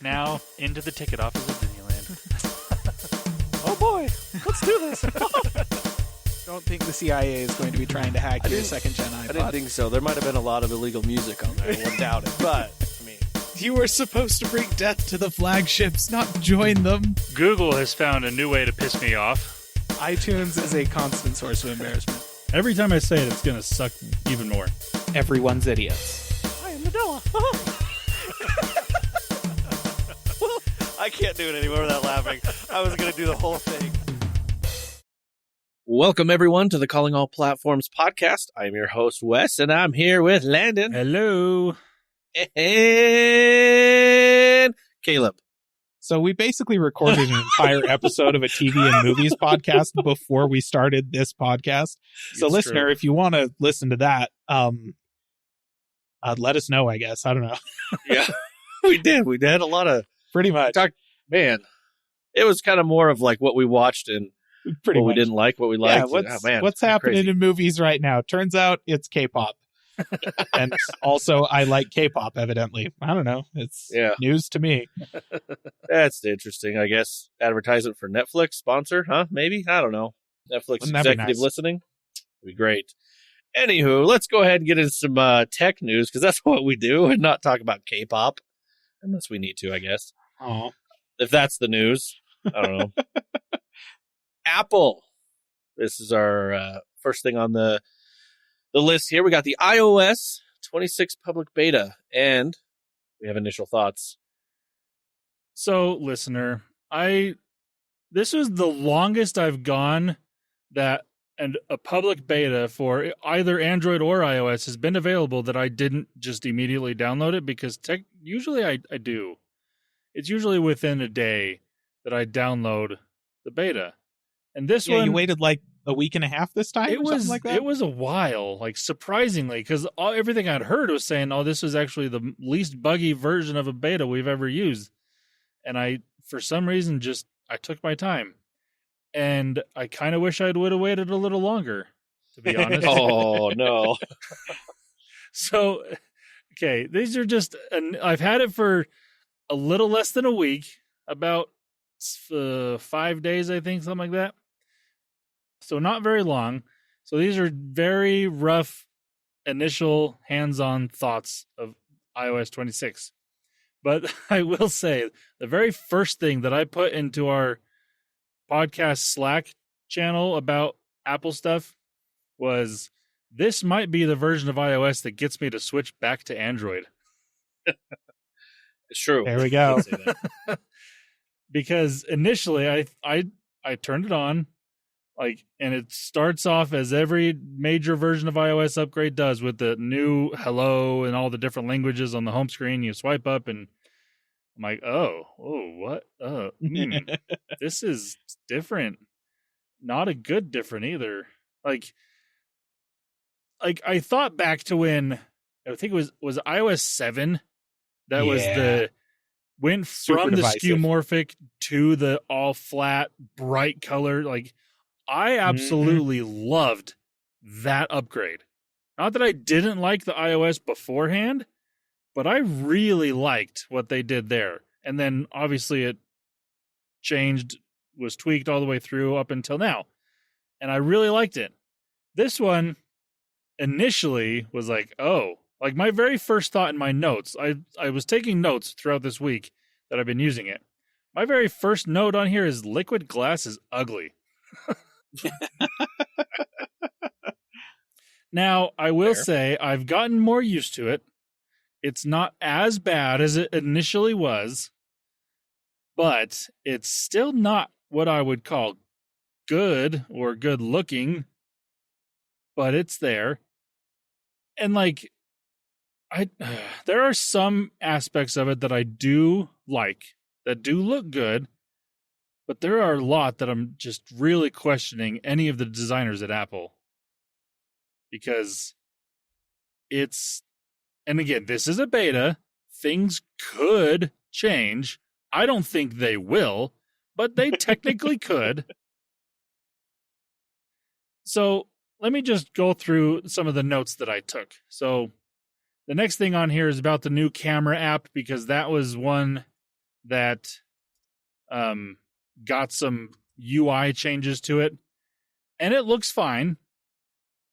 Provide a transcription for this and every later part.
Now, into the ticket office of Disneyland. Oh boy, let's do this. Don't think the CIA is going to be trying to hack your second-gen iPod. I didn't think so. There might have been a lot of illegal music on there. I wouldn't doubt it. But, I mean, You were supposed to bring death to the flagships, not join them. Google has found a new way to piss me off. iTunes is a constant source of embarrassment. Every time I say it, it's going to suck even more. Everyone's idiots. I am Nadella. I can't do it anymore without laughing. I was going to do the whole thing. Welcome, everyone, to the Calling All Platforms podcast. I'm your host, Wes, and I'm here with Landon. Hello. And Caleb. So we basically recorded an entire episode of a TV and movies podcast before we started this podcast. So It's listener, true. if you want to listen to that, let us know, I guess. I don't know. Yeah, we did. We had a lot of, Pretty much. man, it was kind of more of like what we watched and Pretty what much. we didn't like, what we Yeah, liked. what's happening crazy. in movies right now? Turns out it's K-pop. And also, I like K-pop, evidently. I don't know. It's news to me. That's interesting, I guess. Advertisement for Netflix sponsor, huh? Maybe? I don't know. Netflix Wouldn't that be executive nice? listening? Would be great. Anywho, let's go ahead and get into some tech news, because that's what we do, and not talk about K-pop. Unless we need to, I guess. Oh, If that's the news. I don't know. Apple. This is our first thing on the list here. We got the iOS 26 public beta, and we have initial thoughts. So, listener, this was the longest I've gone that a public beta for either Android or iOS has been available that I didn't just immediately download it, because usually I do. It's usually within a day that I download the beta. And this one, you waited like a week and a half this time? it or something like that? It was a while, like surprisingly, because everything I'd heard was saying, "Oh, this was actually the least buggy version of a beta we've ever used." And I, for some reason, I took my time, and I kind of wish I would have waited a little longer, to be honest. Oh, no. So, okay, these are just. I've had it for a little less than a week, about 5 days, I think, something like that. So not very long. So these are very rough initial hands-on thoughts of iOS 26. But I will say the very first thing that I put into our podcast Slack channel about Apple stuff was, this might be the version of iOS that gets me to switch back to Android. It's true. There we go. I'd say that. Because initially I turned it on, and it starts off as every major version of iOS upgrade does, with the new hello and all the different languages on the home screen. You swipe up and I'm like, what? This is different. Not a good different either. Like I thought back to when, I think it was iOS 7 that was went Super from the divisive. skeuomorphic to the all flat bright color. Like, I absolutely loved that upgrade. Not that I didn't like the iOS beforehand, but I really liked what they did there. And then obviously it changed, was tweaked all the way through up until now. And I really liked it. This one initially was like, like my very first thought in my notes, I was taking notes throughout this week that I've been using it. My very first note on here is liquid glass is ugly. Now, I will say I've gotten more used to it. It's not as bad as it initially was, but it's still not what I would call good or good looking, but it's there. And there are some aspects of it that I do like, that do look good, but there are a lot that I'm just really questioning any of the designers at Apple. Because and again, this is a beta. Things could change. I don't think they will, but they technically could. So let me just go through some of the notes that I took. So the next thing on here is about the new camera app, because that was one that got some UI changes to it, and it looks fine.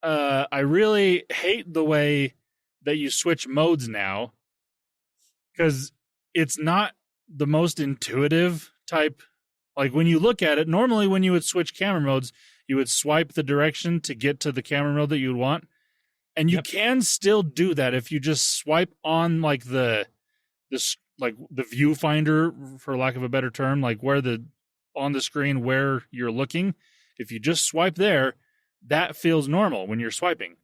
I really hate the way that you switch modes now, because it's not the most intuitive type. Like when you look at it, normally when you would switch camera modes, you would swipe the direction to get to the camera mode that you would want. And you can still do that if you just swipe on like the viewfinder, for lack of a better term, like where on the screen where you're looking. If you just swipe there, that feels normal when you're swiping.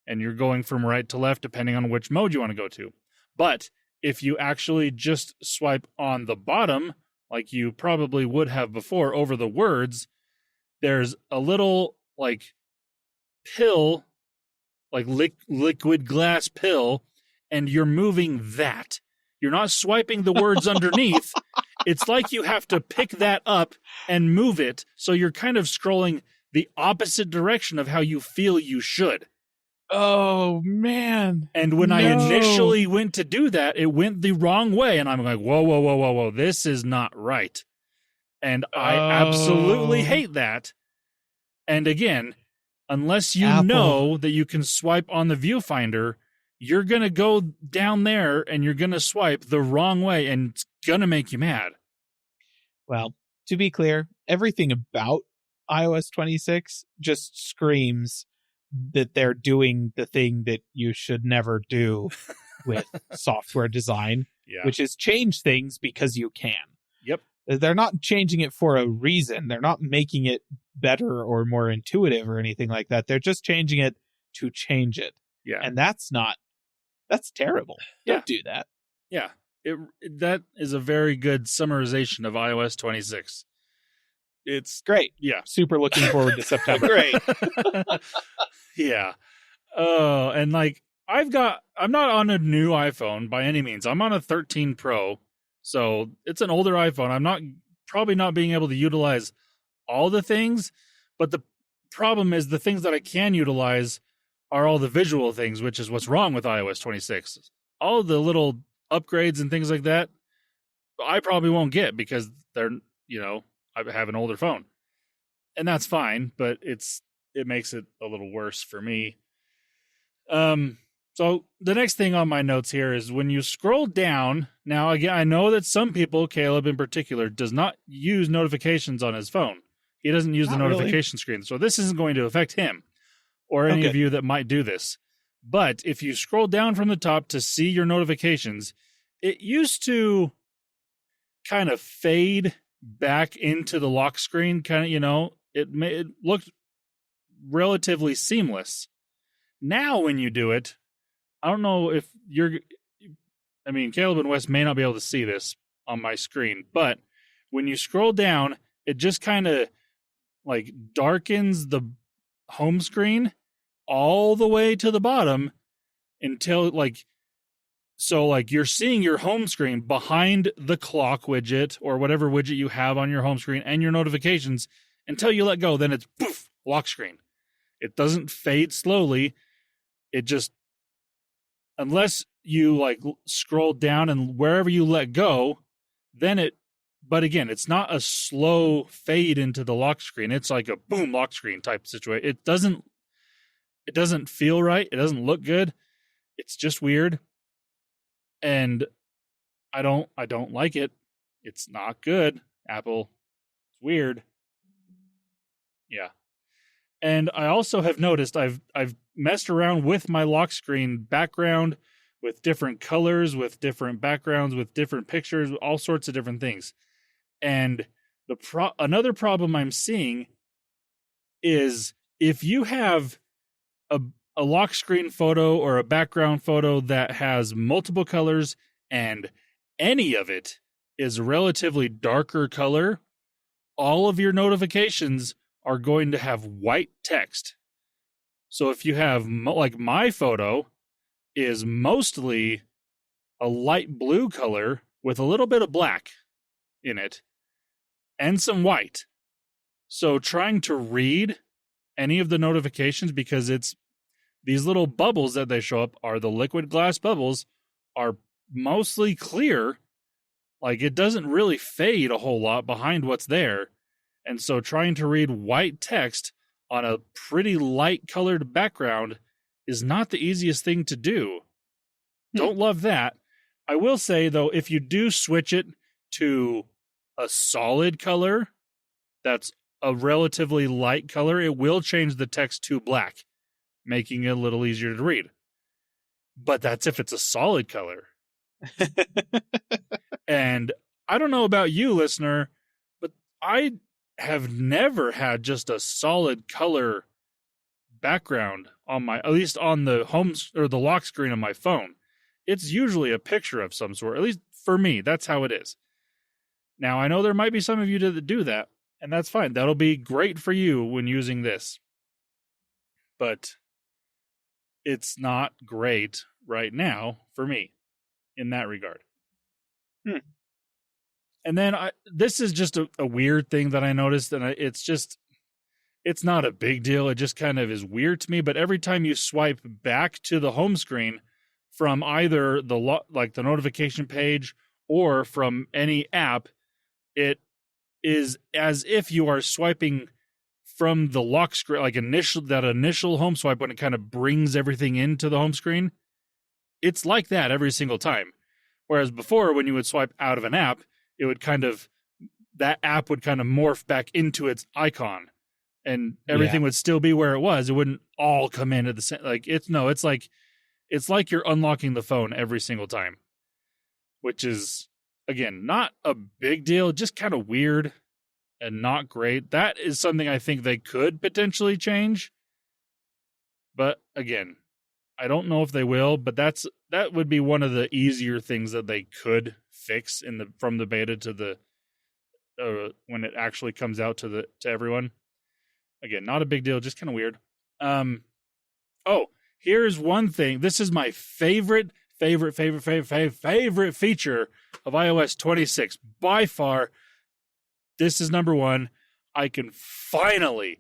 And you're going from right to left depending on which mode you want to go to. But if you actually just swipe on the bottom, like you probably would have before over the words, there's a little like pill, like liquid glass pill, and you're moving that. You're not swiping the words underneath. It's like you have to pick that up and move it, so you're kind of scrolling the opposite direction of how you feel you should. Oh, man. And when I initially went to do that, it went the wrong way. And I'm like, whoa, this is not right. And I absolutely hate that. And again, unless you know that you can swipe on the viewfinder, you're going to go down there and you're going to swipe the wrong way, and it's going to make you mad. Well, to be clear, everything about iOS 26 just screams that they're doing the thing that you should never do with software design, which is change things because you can. Yep. They're not changing it for a reason. They're not making it better or more intuitive or anything like that. They're just changing it to change it. Yeah. And that's terrible. Don't do that. Yeah. That is a very good summarization of iOS 26. It's great. Yeah. Super looking forward to September. Great. Yeah. Oh, and like I'm not on a new iPhone by any means. I'm on a 13 Pro. So it's an older iPhone. I'm probably not being able to utilize all the things, but the problem is the things that I can utilize are all the visual things, which is what's wrong with iOS 26. All the little upgrades and things like that, I probably won't get because they're, I have an older phone. And that's fine, but it makes it a little worse for me. So the next thing on my notes here is when you scroll down. Now, again, I know that some people, Caleb in particular, does not use notifications on his phone. He doesn't use the notification screen. So this isn't going to affect him or any of you that might do this. But if you scroll down from the top to see your notifications, it used to kind of fade back into the lock screen, it looked relatively seamless. Now when you do it, I don't know if Caleb and Wes may not be able to see this on my screen, but when you scroll down, it just kind of like darkens the home screen all the way to the bottom until you're seeing your home screen behind the clock widget or whatever widget you have on your home screen and your notifications until you let go. Then it's poof, lock screen. It doesn't fade slowly. It just, unless you scroll down and wherever you let go, but again, it's not a slow fade into the lock screen. It's like a boom lock screen type situation. It doesn't feel right. It doesn't look good. It's just weird. And I don't like it. It's not good. Apple, it's weird. Yeah. And I also have noticed I've messed around with my lock screen background with different colors, with different backgrounds, with different pictures, all sorts of different things. And another problem I'm seeing is if you have a lock screen photo or a background photo that has multiple colors and any of it is a relatively darker color, all of your notifications are going to have white text. So if you have, my photo is mostly a light blue color with a little bit of black in it and some white. So trying to read any of the notifications, because it's these little bubbles that they show up are the liquid glass bubbles, are mostly clear. Like, it doesn't really fade a whole lot behind what's there. And so trying to read white text on a pretty light colored background is not the easiest thing to do. Don't love that. I will say, though, if you do switch it to a solid color that's a relatively light color, it will change the text to black, making it a little easier to read. But that's if it's a solid color. And I don't know about you, listener, but I have never had just a solid color background on my, at least on the home or the lock screen of my phone. It's usually a picture of some sort. At least for me, that's how it is. Now, I know there might be some of you that do that, and that's fine. That'll be great for you when using this. But it's not great right now for me in that regard. And then this is just a weird thing that I noticed, and it's not a big deal. It just kind of is weird to me. But every time you swipe back to the home screen from either the notification page or from any app, it is as if you are swiping from the lock screen, like that initial home swipe when it kind of brings everything into the home screen. It's like that every single time. Whereas before, when you would swipe out of an app, it would that app would kind of morph back into its icon, and everything would still be where it was. It wouldn't all come in at the same. It's like you're unlocking the phone every single time, which is, again, not a big deal, just kind of weird and not great. That is something I think they could potentially change. But again, I don't know if they will, but that would be one of the easier things that they could fix from the beta to the when it actually comes out to everyone. Again, not a big deal, just kind of weird. Here's one thing. This is my favorite feature of iOS 26 by far. This is number one. I can finally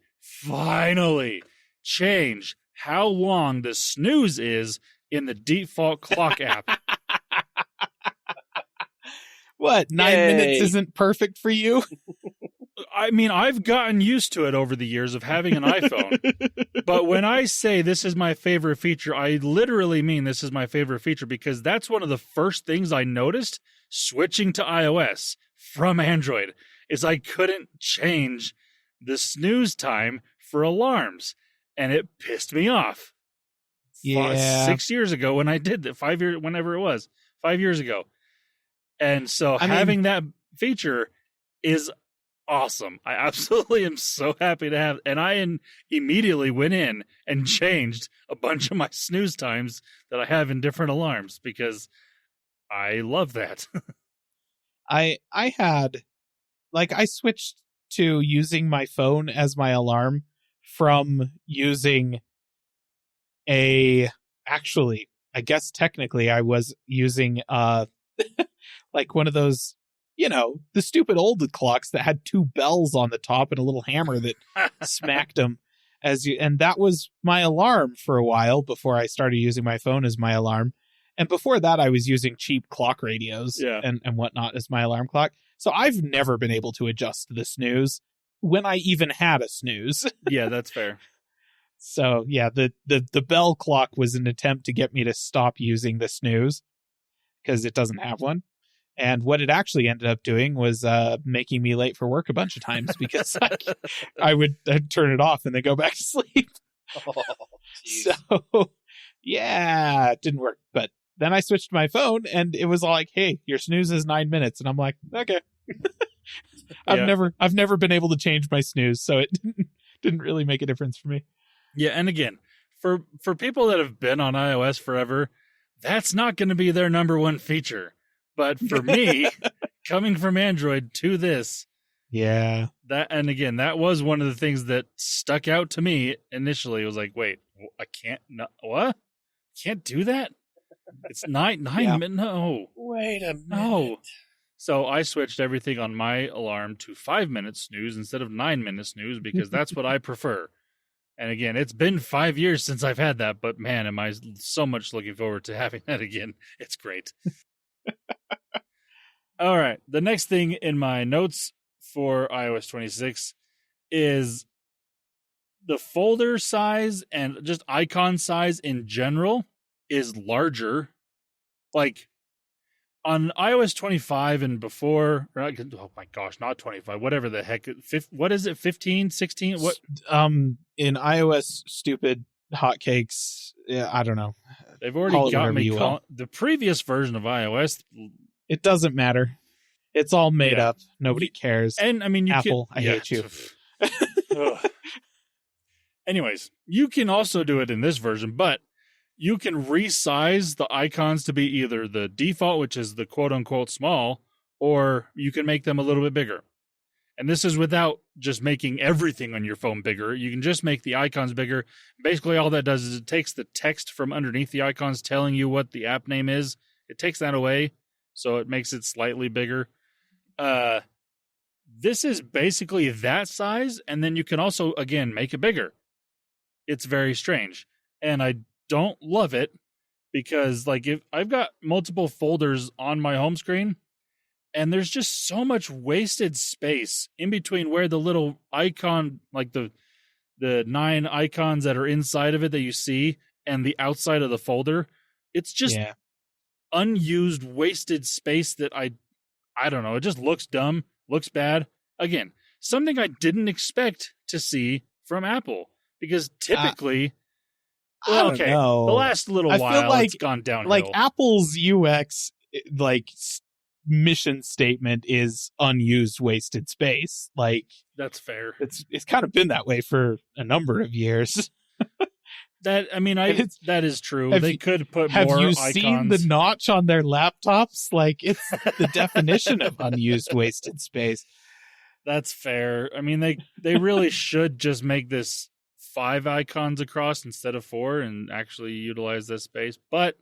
change how long the snooze is in the default clock app. What, 9 minutes isn't perfect for you? I mean, I've gotten used to it over the years of having an iPhone. But when I say this is my favorite feature, I literally mean this is my favorite feature, because that's one of the first things I noticed switching to iOS from Android is I couldn't change the snooze time for alarms. And it pissed me off. Yeah. 6 years ago when I did that, 5 years, whenever it was, 5 years ago. And so having that feature is awesome. I absolutely am so happy to have, and I immediately went in and changed a bunch of my snooze times that I have in different alarms because I love that. I switched to using my phone as my alarm from using actually, I guess technically I was using like one of those, the stupid old clocks that had two bells on the top and a little hammer that smacked them and that was my alarm for a while before I started using my phone as my alarm. And before that, I was using cheap clock radios and whatnot as my alarm clock. So I've never been able to adjust the snooze when I even had a snooze. Yeah, that's fair. So yeah, the bell clock was an attempt to get me to stop using the snooze because it doesn't have one. And what it actually ended up doing was making me late for work a bunch of times because I'd turn it off and then go back to sleep. Oh, so yeah, it didn't work. But then I switched to my phone and it was like, hey, your snooze is 9 minutes. And I'm like, okay. I've never been able to change my snooze, so it didn't really make a difference for me. Yeah, and again, for people that have been on iOS forever, that's not going to be their number one feature. But for me, coming from Android to this, that was one of the things that stuck out to me initially. It was like, wait, I can't, what? Can't do that? It's nine minutes. No. Wait a minute. No. So I switched everything on my alarm to 5 minute snooze instead of 9 minute snooze because that's what I prefer. And again, it's been 5 years since I've had that, but man, am I so much looking forward to having that again. It's great. All right. The next thing in my notes for iOS 26 is the folder size and just icon size in general is larger. Like on iOS 25 and before, oh my gosh, not 25, whatever the heck. What is it, 15, 16? What? In iOS stupid hotcakes, yeah, I don't know. They've already got me calling the previous version of iOS. It doesn't matter. It's all made up. Nobody cares. And I mean, Apple, I hate you. Anyways, you can also do it in this version, but you can resize the icons to be either the default, which is the quote unquote small, or you can make them a little bit bigger. And this is without just making everything on your phone bigger. You can just make the icons bigger. Basically, all that does is it takes the text from underneath the icons telling you what the app name is. It takes that away, so it makes it slightly bigger. This is basically that size, and then you can also, again, make it bigger. It's very strange. And I don't love it because, like, if I've got multiple folders on my home screen, and there's just so much wasted space in between where the little icon, like the 9 icons that are inside of it that you see, and the outside of the folder. It's just unused, wasted space that I don't know. It just looks dumb, looks bad. Again, something I didn't expect to see from Apple because typically, the last little while it's gone downhill. Like Apple's UX, like mission statement is unused, wasted space. Like that's fair. It's kind of been that way for a number of years. That is true. They could put more icons. Have you seen the notch on their laptops? Like, it's the definition of unused, wasted space. That's fair. I mean, they really should just make this 5 icons across instead of 4 and actually utilize this space. But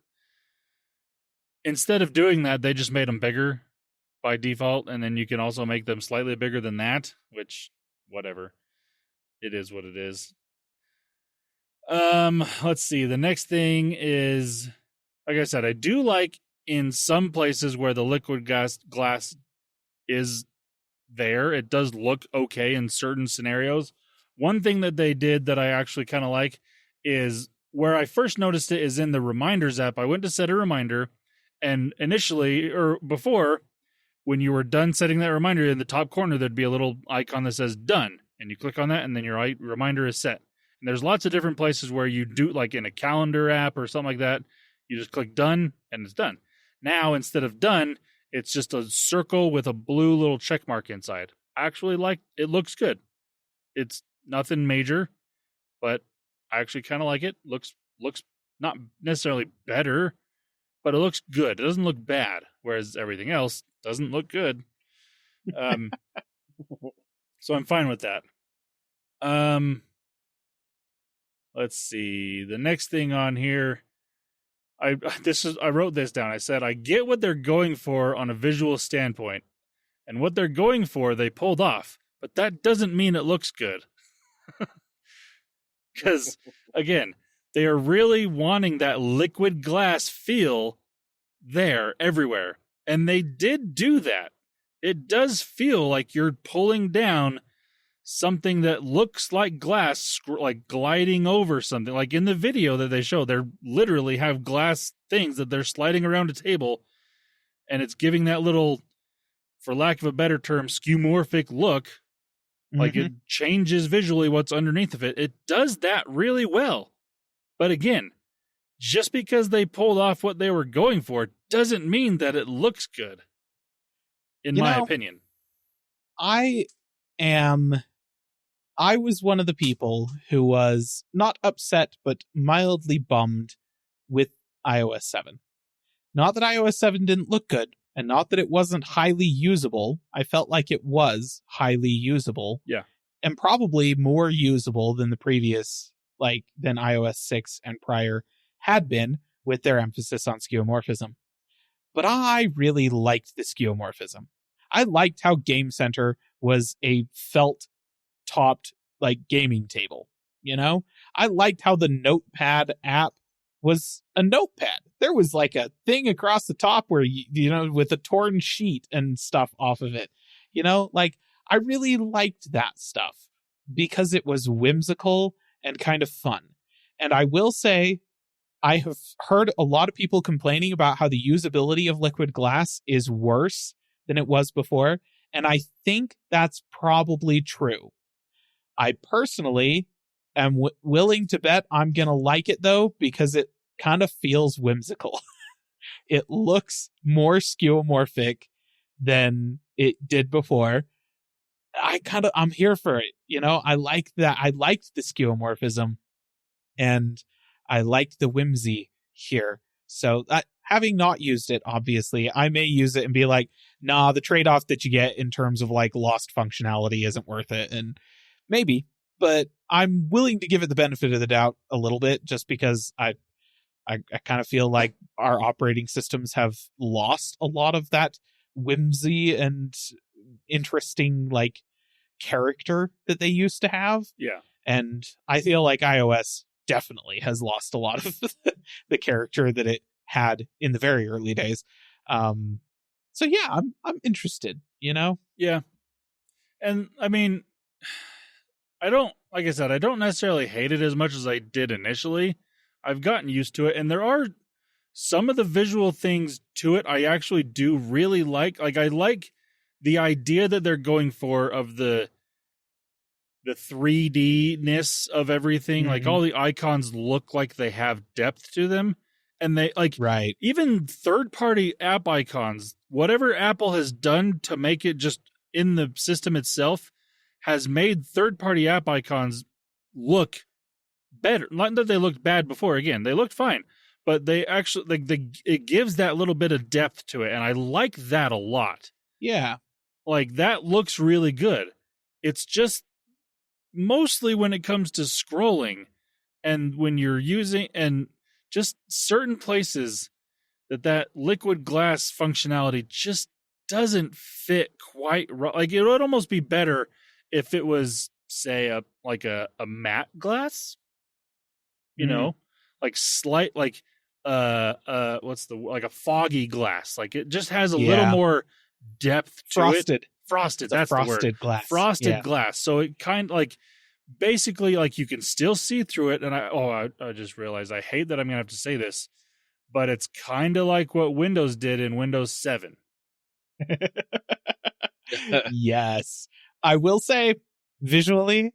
instead of doing that, they just made them bigger by default, and then you can also make them slightly bigger than that, which, whatever. It is what it is. Let's see. The next thing is, like I said, I do like in some places where the liquid glass is there. It does look okay in certain scenarios. One thing that they did that I actually kind of like is where I first noticed it is in the Reminders app. I went to set a reminder, and initially, or before, when you were done setting that reminder, in the top corner, there'd be a little icon that says done, and you click on that, and then your reminder is set. And there's lots of different places where you do, like in a calendar app or something like that, you just click done and it's done. Now, instead of done, it's just a circle with a blue little check mark inside. I actually like it. Looks good. It's nothing major, but I actually kind of like it. Looks not necessarily better, but it looks good. It doesn't look bad, whereas everything else doesn't look good. So I'm fine with that. Let's see. The next thing on here, I wrote this down. I said, I get what they're going for on a visual standpoint, and what they're going for they pulled off, but that doesn't mean it looks good. Because, again, they are really wanting that liquid glass feel there everywhere, and they did do that. It does feel like you're pulling down something that looks like glass, like gliding over something. Like in the video that they show, they literally have glass things that they're sliding around a table, and it's giving that little, for lack of a better term, skeuomorphic look. Like it changes visually what's underneath of it. It does that really well. But again, just because they pulled off what they were going for doesn't mean that it looks good, in my opinion. I was one of the people who was not upset, but mildly bummed with iOS 7. Not that iOS 7 didn't look good, and not that it wasn't highly usable. I felt like it was highly usable. Yeah. And probably more usable than the previous, than iOS 6 and prior had been, with their emphasis on skeuomorphism. But I really liked the skeuomorphism. I liked how Game Center was a felt topped gaming table. I liked how the Notepad app was a notepad. There was like a thing across the top where, with a torn sheet and stuff off of it. Like I really liked that stuff because it was whimsical and kind of fun. And I will say, I have heard a lot of people complaining about how the usability of liquid glass is worse than it was before. And I think that's probably true. I personally am willing to bet I'm going to like it, though, because it kind of feels whimsical. It looks more skeuomorphic than it did before. I'm here for it. I like that. I liked the skeuomorphism and I liked the whimsy here. So having not used it, obviously, I may use it and be like, nah, the trade-off that you get in terms of like lost functionality isn't worth it. And maybe, but I'm willing to give it the benefit of the doubt a little bit just because I kind of feel like our operating systems have lost a lot of that whimsy and interesting like character that they used to have. Yeah. And I feel like iOS definitely has lost a lot of the character that it had in the very early days. So yeah, I'm interested, Yeah. And I mean, like I said, I don't necessarily hate it as much as I did initially. I've gotten used to it, and there are some of the visual things to it I actually do really like. Like I like the idea that they're going for of the 3D-ness of everything. Like all the icons look like they have depth to them. And they right. Even third-party app icons, whatever Apple has done to make it just in the system itself has made third-party app icons look better. Not that they looked bad before. Again, they looked fine, but they actually it gives that little bit of depth to it, and I like that a lot. Yeah, like that looks really good. It's just mostly when it comes to scrolling, and when you're using and just certain places that liquid glass functionality just doesn't fit quite right. Like it would almost be better if it was, say, a matte glass, like slight, like like a foggy glass. Like it just has a little more depth to it. Frosted. That's frosted the word. Glass. Frosted glass. So it kind of like basically like you can still see through it. And I just realized I hate that I'm gonna have to say this, but it's kind of like what Windows did in Windows 7. Yes. I will say, visually,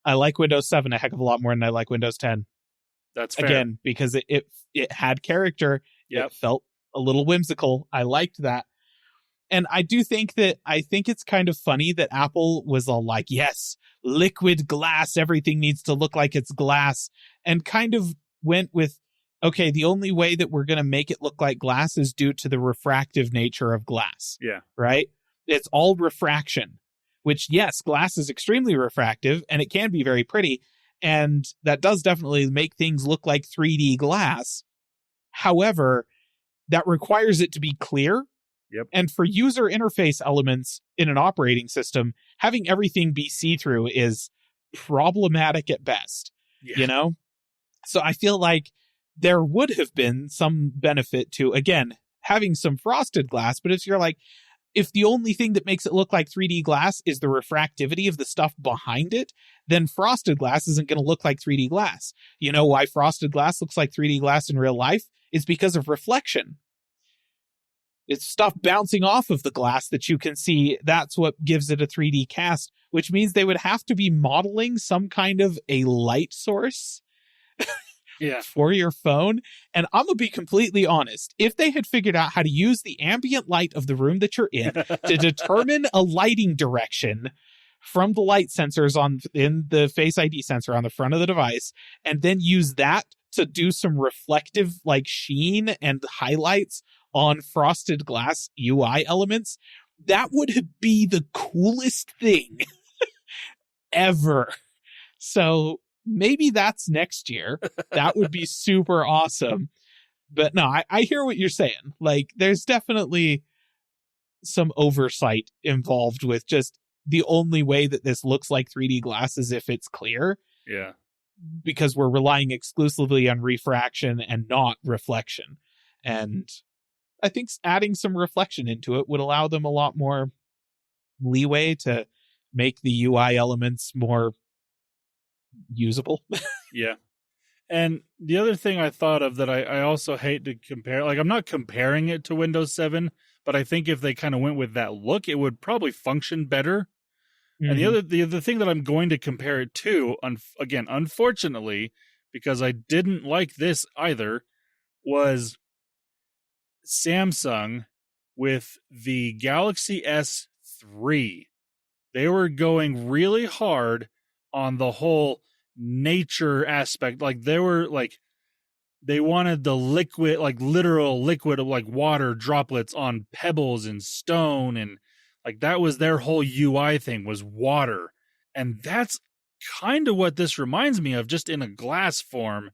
I like Windows 7 a heck of a lot more than I like Windows 10. That's fair. Again, because it had character. Yep. It felt a little whimsical. I liked that. And I think it's kind of funny that Apple was all like, yes, liquid glass, everything needs to look like it's glass, and kind of went with, okay, the only way that we're going to make it look like glass is due to the refractive nature of glass. Yeah. Right? It's all refraction, which, yes, glass is extremely refractive and it can be very pretty. And that does definitely make things look like 3D glass. However, that requires it to be clear. Yep. And for user interface elements in an operating system, having everything be see-through is problematic at best, So I feel like there would have been some benefit to, again, having some frosted glass. But if the only thing that makes it look like 3D glass is the refractivity of the stuff behind it, then frosted glass isn't going to look like 3D glass. You know why frosted glass looks like 3D glass in real life? It's because of reflection. It's stuff bouncing off of the glass that you can see. That's what gives it a 3D cast, which means they would have to be modeling some kind of a light source for your phone. And I'm going to be completely honest. If they had figured out how to use the ambient light of the room that you're in to determine a lighting direction from the light sensors in the Face ID sensor on the front of the device, and then use that to do some reflective like sheen and highlights on frosted glass UI elements, that would be the coolest thing ever. So maybe that's next year. That would be super awesome. But no, I hear what you're saying. Like, there's definitely some oversight involved with just the only way that this looks like 3D glass is if it's clear. Yeah. because we're relying exclusively on refraction and not reflection. And I think adding some reflection into it would allow them a lot more leeway to make the UI elements more usable. Yeah. And the other thing I thought of that I also hate to compare, like I'm not comparing it to Windows 7, but I think if they kind of went with that look, it would probably function better. Mm-hmm. And the other thing that I'm going to compare it to, again, unfortunately, because I didn't like this either, was Samsung with the Galaxy S3. They were going really hard on the whole nature aspect. Like they wanted the liquid, like literal liquid of like water droplets on pebbles and stone, and like that was their whole UI thing, was water. And that's kind of what this reminds me of, just in a glass form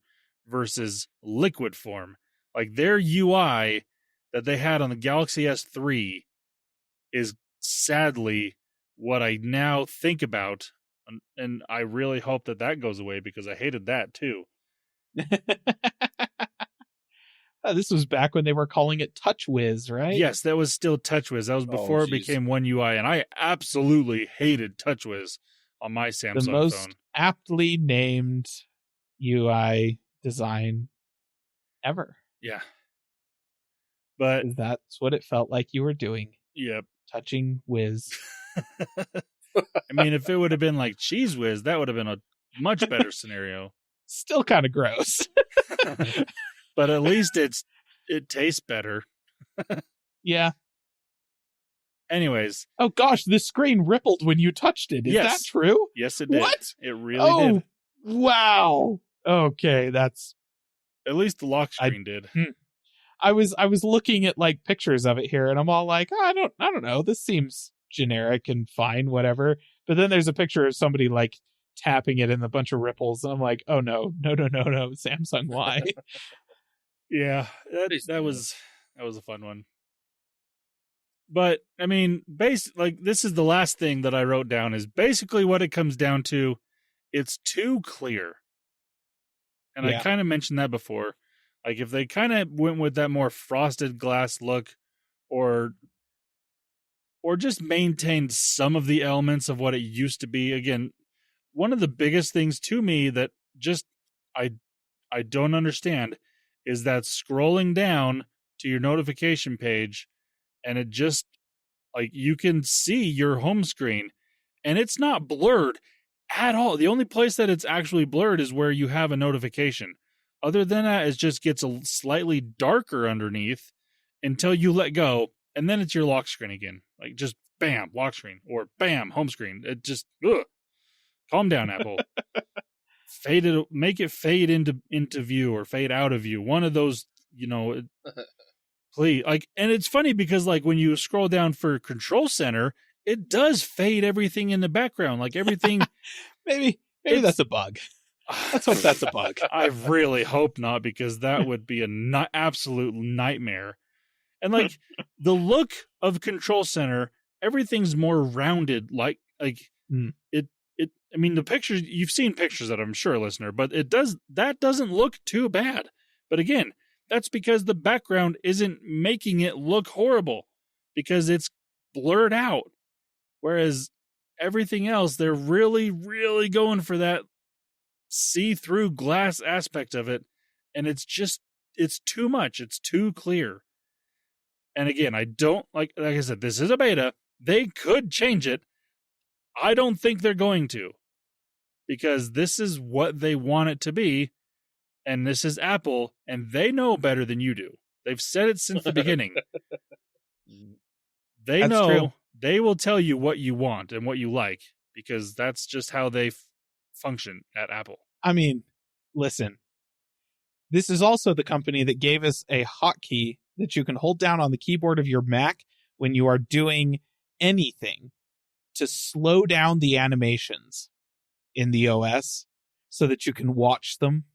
versus liquid form. Like their UI that they had on the Galaxy S3 is sadly what I now think about. And I really hope that goes away, because I hated that too. This was back when they were calling it TouchWiz, right? Yes, that was still TouchWiz. That was before it became One UI, and I absolutely hated TouchWiz on my Samsung phone. The most aptly named UI design ever. Yeah. But that's what it felt like you were doing. Yep. Touching whiz. I mean, if it would have been like Cheese Whiz, that would have been a much better scenario. Still kind of gross. But at least it tastes better. Yeah. Anyways. Oh gosh, the screen rippled when you touched it. Is that true? Yes, it did. What? It really did. Wow. Okay, that's... At least the lock screen did. I was looking at like pictures of it here, and I'm all like, I don't know. This seems generic and fine, whatever. But then there's a picture of somebody like tapping it in a bunch of ripples, and I'm like, oh no, Samsung, why? Yeah, that was a fun one. But I mean, this is the last thing that I wrote down, is basically what it comes down to. It's too clear. And I kind of mentioned that before. Like if they kind of went with that more frosted glass look, or just maintained some of the elements of what it used to be. Again, one of the biggest things to me that just I don't understand is that scrolling down to your notification page, and it just, like, you can see your home screen and it's not blurred at all. The only place that it's actually blurred is where you have a notification. Other than that, it just gets a slightly darker underneath until you let go, and then it's your lock screen again. Like, just bam, lock screen, or bam, home screen. It just, calm down, Apple. Make it fade into view or fade out of view. One of those, please. Like, and it's funny because like when you scroll down for Control Center, it does fade everything in the background. Like everything. maybe that's a bug. Let's hope that's a bug. I really hope not, because that would be an absolute nightmare. And like the look of Control Center, everything's more rounded. Like it. I mean, the pictures, you've seen pictures that, I'm sure, listener, but that doesn't look too bad. But again, that's because the background isn't making it look horrible, because it's blurred out. Whereas everything else, they're really, really going for that see-through glass aspect of it. And it's too much. It's too clear. And again, I don't like I said, this is a beta. They could change it. I don't think they're going to, because this is what they want it to be. And this is Apple, and they know better than you do. They've said it since the beginning. They know. True. They will tell you what you want and what you like, because that's just how they function at Apple. I mean, listen, this is also the company that gave us a hotkey that you can hold down on the keyboard of your Mac when you are doing anything to slow down the animations in the OS so that you can watch them.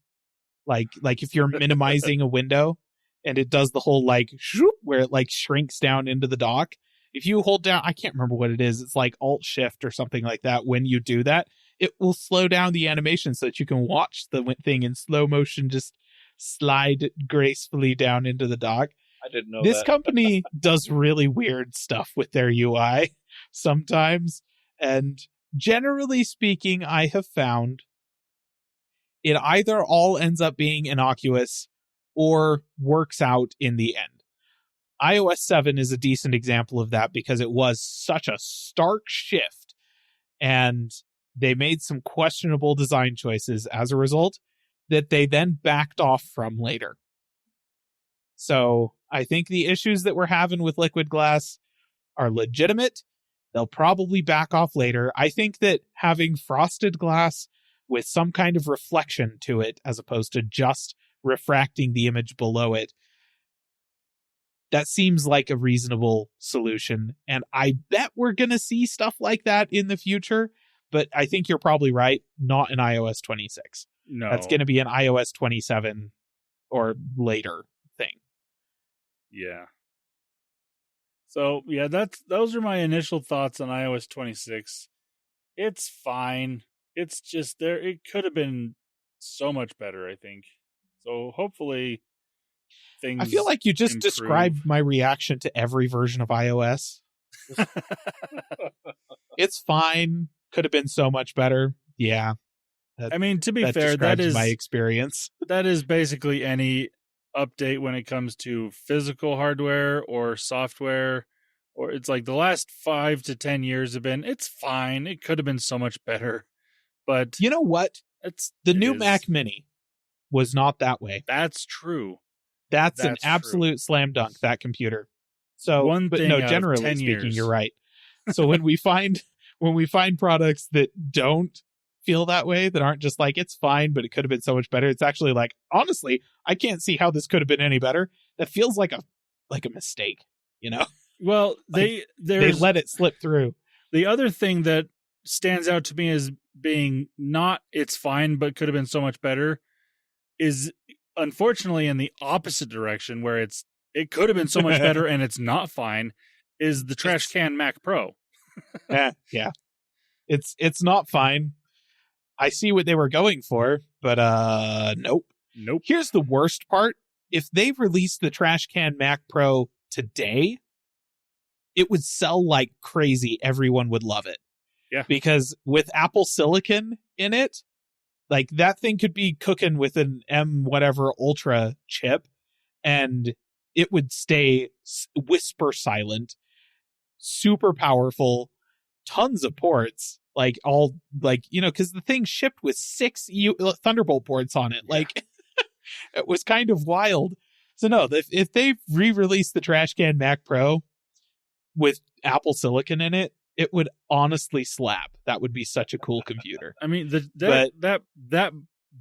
Like if you're minimizing a window and it does the whole like shoop, where it like shrinks down into the dock. If you hold down, I can't remember what it is. It's like Alt Shift or something like that. When you do that, it will slow down the animation so that you can watch the thing in slow motion just slide gracefully down into the dock. I didn't know This that. company does really weird stuff with their UI sometimes. And generally speaking, I have found it either all ends up being innocuous or works out in the end. iOS 7 is a decent example of that because it was such a stark shift and they made some questionable design choices as a result that they then backed off from later. So I think the issues that we're having with Liquid Glass are legitimate. They'll probably back off later. I think that having frosted glass with some kind of reflection to it, as opposed to just refracting the image below it, that seems like a reasonable solution. And I bet we're going to see stuff like that in the future. But I think you're probably right. Not in iOS 26. No. That's going to be an iOS 27 or later thing. Yeah. So, yeah, those are my initial thoughts on iOS 26. It's fine. It's just it could have been so much better, I think. So, hopefully things I feel like you just improve. described my reaction to every version of iOS. It's fine. Could have been so much better. Yeah. I mean, to be That fair, that describes is my experience. that is basically any update when it comes to physical hardware or software, or it's like the last 5 to 10 years have been, it's fine. It could have been so much better, but You know what? The new is. Mac Mini was not that way. That's true. That's an That's true. absolute slam dunk, that computer. So, One but thing no, out of generally 10 speaking, years. you're right. So when we find products that don't feel that way, that aren't just like, it's fine, but it could have been so much better. It's actually like, honestly, I can't see how this could have been any better. That feels like a mistake, you know? Well, Like, they there's let it slip through. the other thing that stands out to me as being not it's fine, but could have been so much better is unfortunately in the opposite direction where it could have been so much better and it's not fine is the trash can Mac Pro. Yeah. It's not fine. I see what they were going for, but nope. Nope. Here's the worst part. If they released the trash can Mac Pro today, it would sell like crazy. Everyone would love it. Yeah. Because with Apple Silicon in it, like that thing could be cooking with an M whatever Ultra chip and it would stay whisper silent, super powerful, tons of ports, like all like, you know, because the thing shipped with 6 Thunderbolt ports on it. Yeah. Like it was kind of wild. So no, if they re-released the trash can Mac Pro with Apple Silicon in it, it would honestly slap. That would be such a cool computer. I mean, that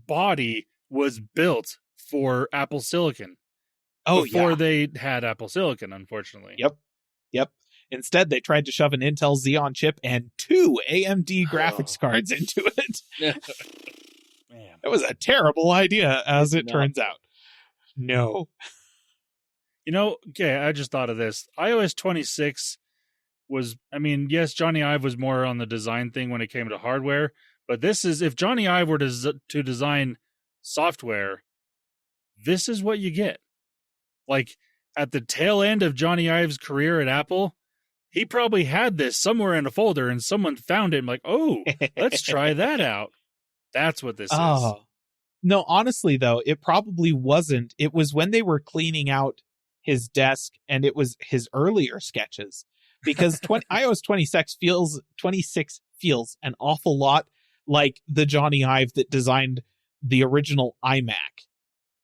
body was built for Apple Silicon before they had Apple Silicon, unfortunately. Yep. Instead, they tried to shove an Intel Xeon chip and 2 AMD graphics cards into it. Man. It was a terrible idea, as it No. turns out. No. You know, okay, I just thought of this. iOS 26 was, I mean, yes, Johnny Ive was more on the design thing when it came to hardware, but this is, if Johnny Ive were to design software, this is what you get. Like, at the tail end of Johnny Ive's career at Apple, he probably had this somewhere in a folder and someone found it and like, oh, let's try that out. That's what this is. No, honestly, though, it probably wasn't. It was when they were cleaning out his desk and it was his earlier sketches. Because iOS 26 feels an awful lot like the Johnny Ive that designed the original iMac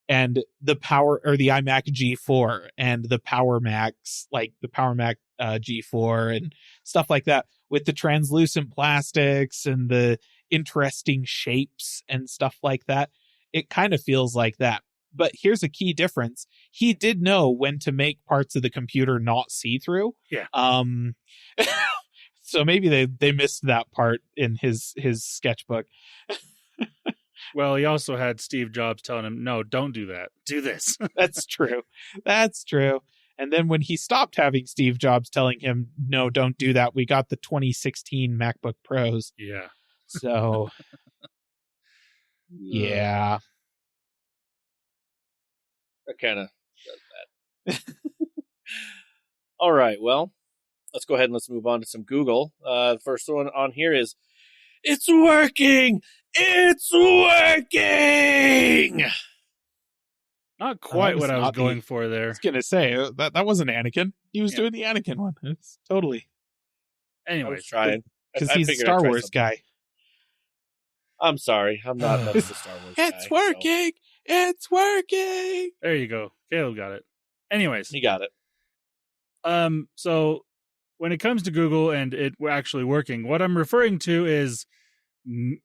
and the iMac G4 and the Power Macs, like the Power Mac G4 and stuff like that, with the translucent plastics and the interesting shapes and stuff like that. It kind of feels like that. But here's a key difference. He did know when to make parts of the computer not see-through. Yeah. So maybe they missed that part in his sketchbook. Well, he also had Steve Jobs telling him, no, don't do that. Do this. That's true. And then when he stopped having Steve Jobs telling him, no, don't do that, we got the 2016 MacBook Pros. Yeah. So, yeah. That kind of does that. All right, well, let's go ahead and let's move on to some Google. The first one on here is, it's working! It's working! Not quite was what I was not going the- for I there. was going to say, that wasn't Anakin. He was Yeah. doing the Anakin one. It's totally. I was Anyways, trying. Because I he's a figured I'd Star try Wars something. guy. I'm sorry. I'm not much of a Star Wars guy. It's working! It's working! there you go. Caleb got it. Anyways, You got it. so when it comes to Google and it actually working, what I'm referring to is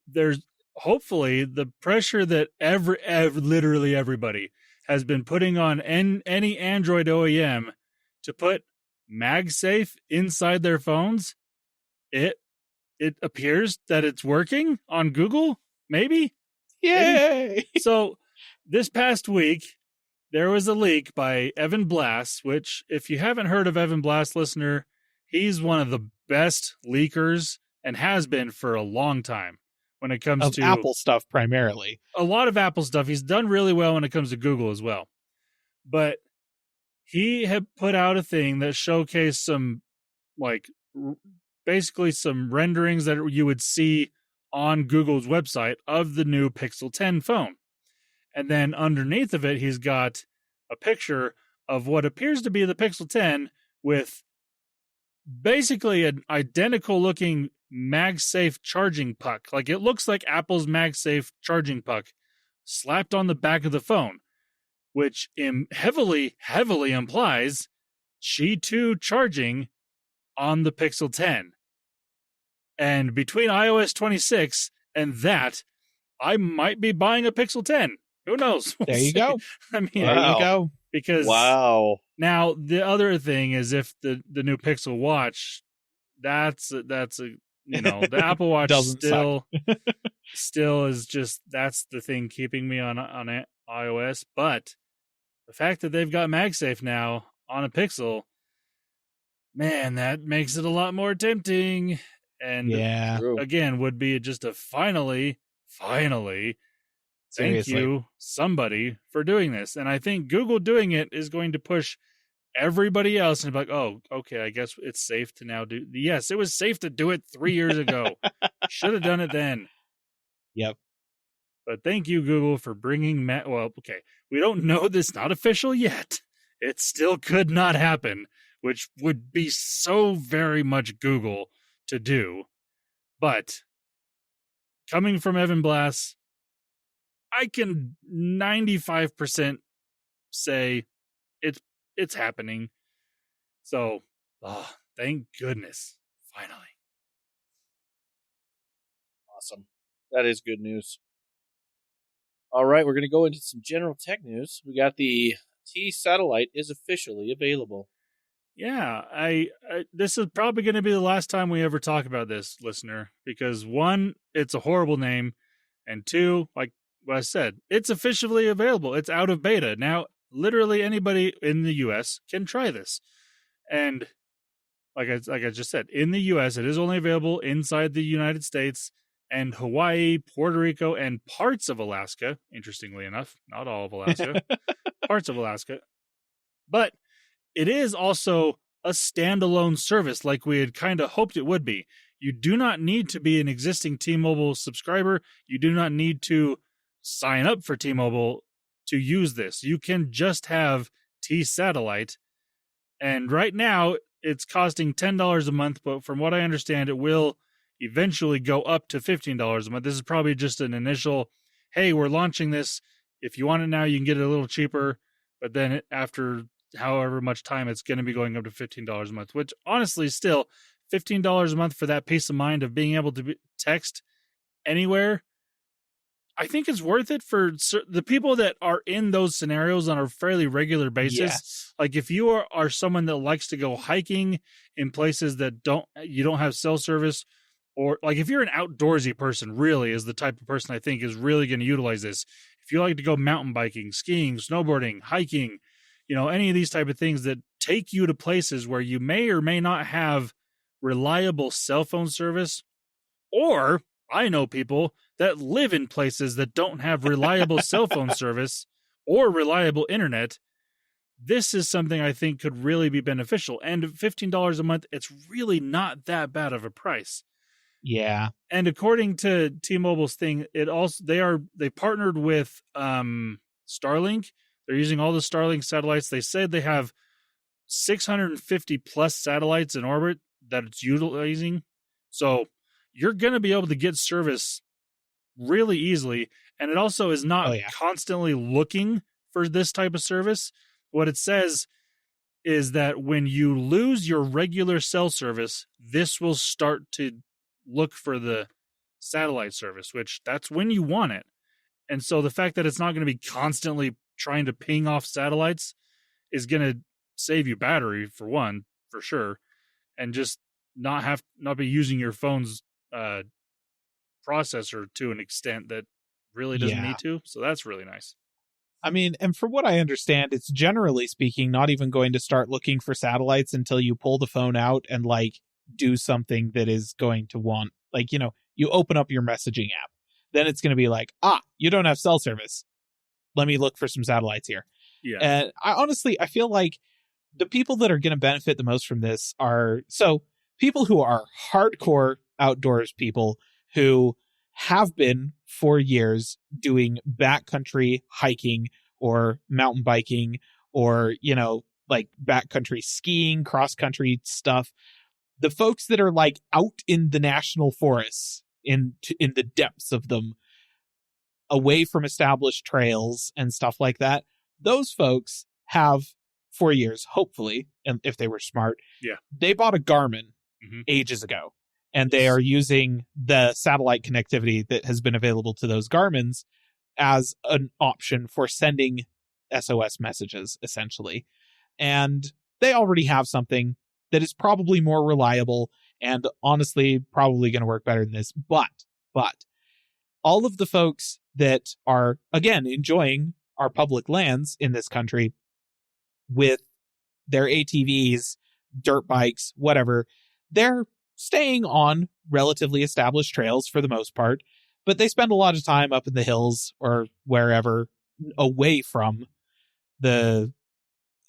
there's hopefully the pressure that literally everybody has been putting on any Android OEM to put MagSafe inside their phones. It appears that it's working on Google, maybe. Yay! So this past week, there was a leak by Evan Blass, which, if you haven't heard of Evan Blass, listener, he's one of the best leakers and has been for a long time when it comes Of to Apple stuff primarily. a lot of Apple stuff. He's done really well when it comes to Google as well. But he had put out a thing that showcased some, basically some renderings that you would see on Google's website of the new Pixel 10 phone. And then underneath of it, he's got a picture of what appears to be the Pixel 10 with basically an identical looking MagSafe charging puck. Like, it looks like Apple's MagSafe charging puck slapped on the back of the phone, which heavily implies Qi 2 charging on the Pixel 10. And between iOS 26 and that, I might be buying a Pixel 10. Who knows? We'll There you see. go. I mean, There Wow. you go. because Wow. now the other thing is, if the new Pixel Watch, that's a the Apple Watch Doesn't still is just, that's the thing keeping me on iOS. But the fact that they've got MagSafe now on a Pixel, man, that makes it a lot more tempting. And Yeah. True. again, would be just a finally, thank Seriously. you, somebody, for doing this. And I think Google doing it is going to push everybody else and be like, oh, okay, I guess it's safe to now do. Yes, it was safe to do it 3 years ago. Should have done it then. Yep. But thank you, Google, for bringing well, okay, we don't know this, not official yet. It still could not happen, which would be so very much Google to do. But coming from Evan Blass, I can 95% say it's happening. So, thank goodness, finally. Awesome. That is good news. All right, we're going to go into some general tech news. We got the T-Satellite is officially available. Yeah, I this is probably going to be the last time we ever talk about this, listener, because one, it's a horrible name, and two, like what I said, it's officially available. It's out of beta. Now, literally anybody in the US can try this. And like I just said, in the US, it is only available inside the United States and Hawaii, Puerto Rico, and parts of Alaska. Interestingly enough, not all of Alaska, parts of Alaska. But it is also a standalone service like we had kind of hoped it would be. You do not need to be an existing T-Mobile subscriber. You do not need to sign up for T-Mobile to use this. You can just have T-Satellite. And right now, it's costing $10 a month, but from what I understand, it will eventually go up to $15 a month. This is probably just an initial, hey, we're launching this. If you want it now, you can get it a little cheaper. But then after however much time, it's going to be going up to $15 a month, which honestly, still $15 a month for that peace of mind of being able to text anywhere, I think it's worth it for the people that are in those scenarios on a fairly regular basis. Yes. Like if you are someone that likes to go hiking in places that you don't have cell service, or like if you're an outdoorsy person, really is the type of person I think is really going to utilize this. If you like to go mountain biking, skiing, snowboarding, hiking, any of these type of things that take you to places where you may or may not have reliable cell phone service, or I know people that live in places that don't have reliable cell phone service or reliable internet. This is something I think could really be beneficial. And $15 a month, it's really not that bad of a price. Yeah. And according to T-Mobile's thing, they partnered with Starlink. They're using all the Starlink satellites. They said they have 650 plus satellites in orbit that it's utilizing. So you're going to be able to get service really easily. And it also is not constantly looking for this type of service. What it says is that when you lose your regular cell service, this will start to look for the satellite service, which that's when you want it. And so the fact that it's not going to be constantly trying to ping off satellites is going to save you battery, for one, for sure, and just not be using your phone's processor to an extent that really doesn't need to. So that's really nice. I mean, and from what I understand, it's generally speaking not even going to start looking for satellites until you pull the phone out and like do something that is going to want, like, you know, you open up your messaging app. Then it's going to be like, you don't have cell service. Let me look for some satellites here. Yeah. And I feel like the people that are going to benefit the most from this are people who are hardcore outdoors people who have been for years doing backcountry hiking or mountain biking or, you know, like backcountry skiing, cross country stuff. The folks that are like out in the national forests, in the depths of them, away from established trails and stuff like that, those folks have for years, hopefully, and if they were smart, they bought a Garmin ages ago. And they are using the satellite connectivity that has been available to those Garmins as an option for sending SOS messages, essentially. And they already have something that is probably more reliable and honestly probably going to work better than this. But all of the folks that are, again, enjoying our public lands in this country with their ATVs, dirt bikes, whatever, they're staying on relatively established trails for the most part, but they spend a lot of time up in the hills or wherever away from the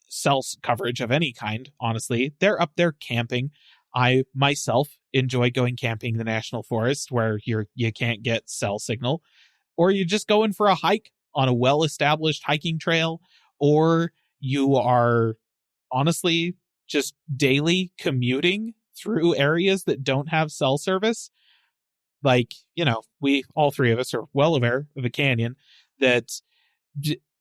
cell coverage of any kind. Honestly, they're up there camping. I myself enjoy going camping in the national forest where you can't get cell signal, or you're just going for a hike on a well-established hiking trail, or you are honestly just daily commuting through areas that don't have cell service. Like, you know, all three of us are well aware of a canyon that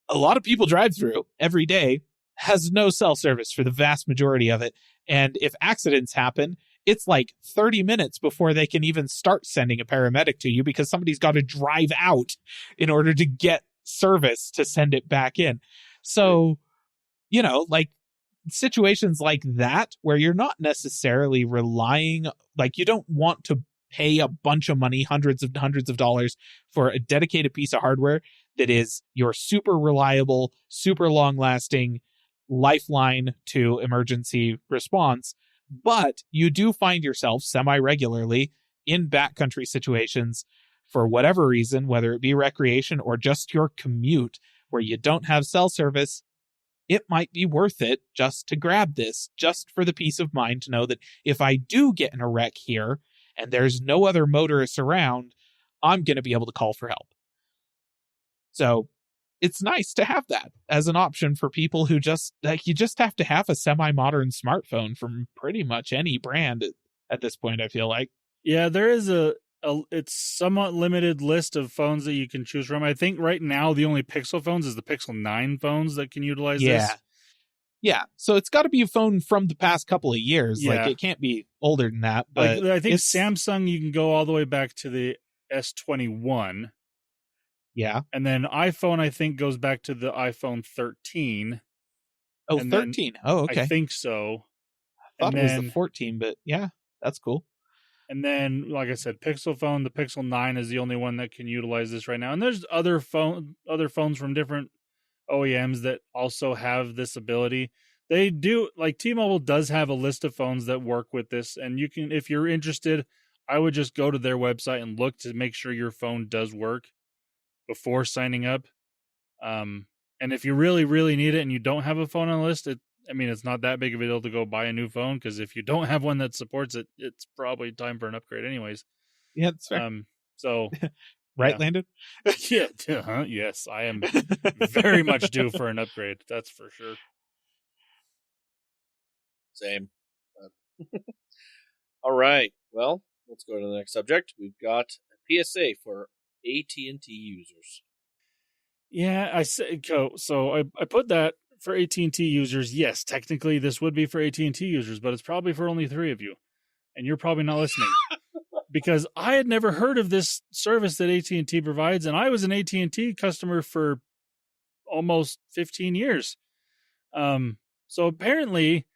a lot of people drive through every day, has no cell service for the vast majority of it. And if accidents happen, it's like 30 minutes before they can even start sending a paramedic to you because somebody's got to drive out in order to get service to send it back in. So, you know, like, situations like that where you're not necessarily relying, like, you don't want to pay a bunch of money, hundreds of dollars for a dedicated piece of hardware that is your super reliable, super long lasting lifeline to emergency response. But you do find yourself semi-regularly in backcountry situations for whatever reason, whether it be recreation or just your commute where you don't have cell service. It might be worth it just to grab this, just for the peace of mind to know that if I do get in a wreck here and there's no other motorists around, I'm going to be able to call for help. So it's nice to have that as an option for people who just, like, you just have to have a semi-modern smartphone from pretty much any brand at this point, I feel like. Yeah, there is it's somewhat limited list of phones that you can choose from. I think right now the only Pixel phones is the Pixel 9 phones that can utilize this. Yeah, so it's got to be a phone from the past couple of years. Yeah. Like, it can't be older than that. But like, I think Samsung, you can go all the way back to the S21. Yeah. And then iPhone, I think, goes back to the iPhone 13. Oh, and 13. Oh, okay. I think so. I thought it was the 14, but yeah, that's cool. And then, like I said, Pixel phone, the Pixel 9 is the only one that can utilize this right now. And there's other phones from different OEMs that also have this ability. They do, like, T-Mobile does have a list of phones that work with this. And you can, if you're interested, I would just go to their website and look to make sure your phone does work before signing up. And if you really, really need it and you don't have a phone on the list, it's not that big of a deal to go buy a new phone, because if you don't have one that supports it, it's probably time for an upgrade anyways. Yeah, that's fair. So, right, yeah. Landon? Yeah, yes, I am very much due for an upgrade. That's for sure. Same. All right. Well, let's go to the next subject. We've got a PSA for AT&T users. Yeah, so I put that for AT&T users. Yes, technically this would be for AT&T users, but it's probably for only 3 of you, and you're probably not listening. Because I had never heard of this service that AT&T provides, and I was an AT&T customer for almost 15 years. So apparently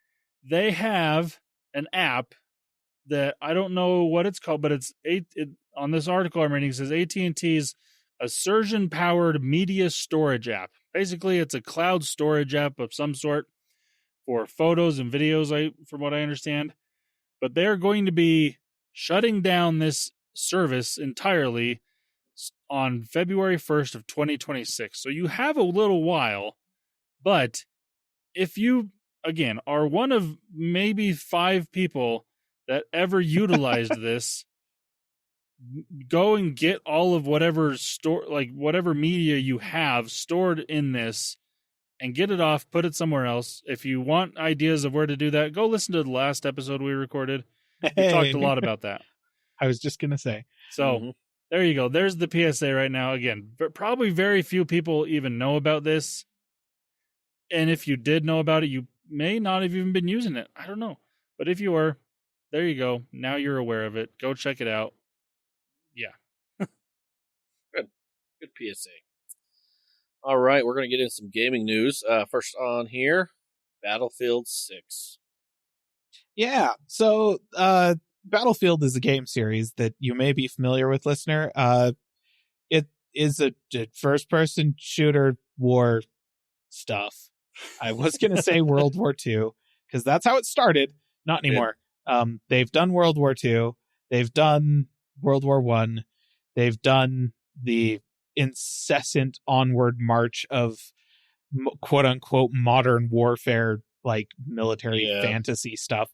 they have an app that I don't know what it's called, but on this article I'm reading, it says AT&T's Assertion-powered media storage app. Basically, it's a cloud storage app of some sort for photos and videos, from what I understand. But they're going to be shutting down this service entirely on February 1st of 2026. So you have a little while, but if you, again, are one of maybe 5 people that ever utilized this, go and get all of whatever whatever media you have stored in this and get it off, put it somewhere else. If you want ideas of where to do that, go listen to the last episode we recorded. We talked a lot about that. I was just going to say. So there you go. There's the PSA right now. Again, probably very few people even know about this. And if you did know about it, you may not have even been using it. I don't know. But if you were, there you go. Now you're aware of it. Go check it out. Yeah. Good PSA. All right, we're going to get into some gaming news. First on here, Battlefield 6. Yeah, so Battlefield is a game series that you may be familiar with, listener. It is a first-person shooter war stuff. I was going to say World War II, because that's how it started. Not anymore. They've done World War II. They've done World War I. They've done the incessant onward march of quote-unquote modern warfare, like military fantasy stuff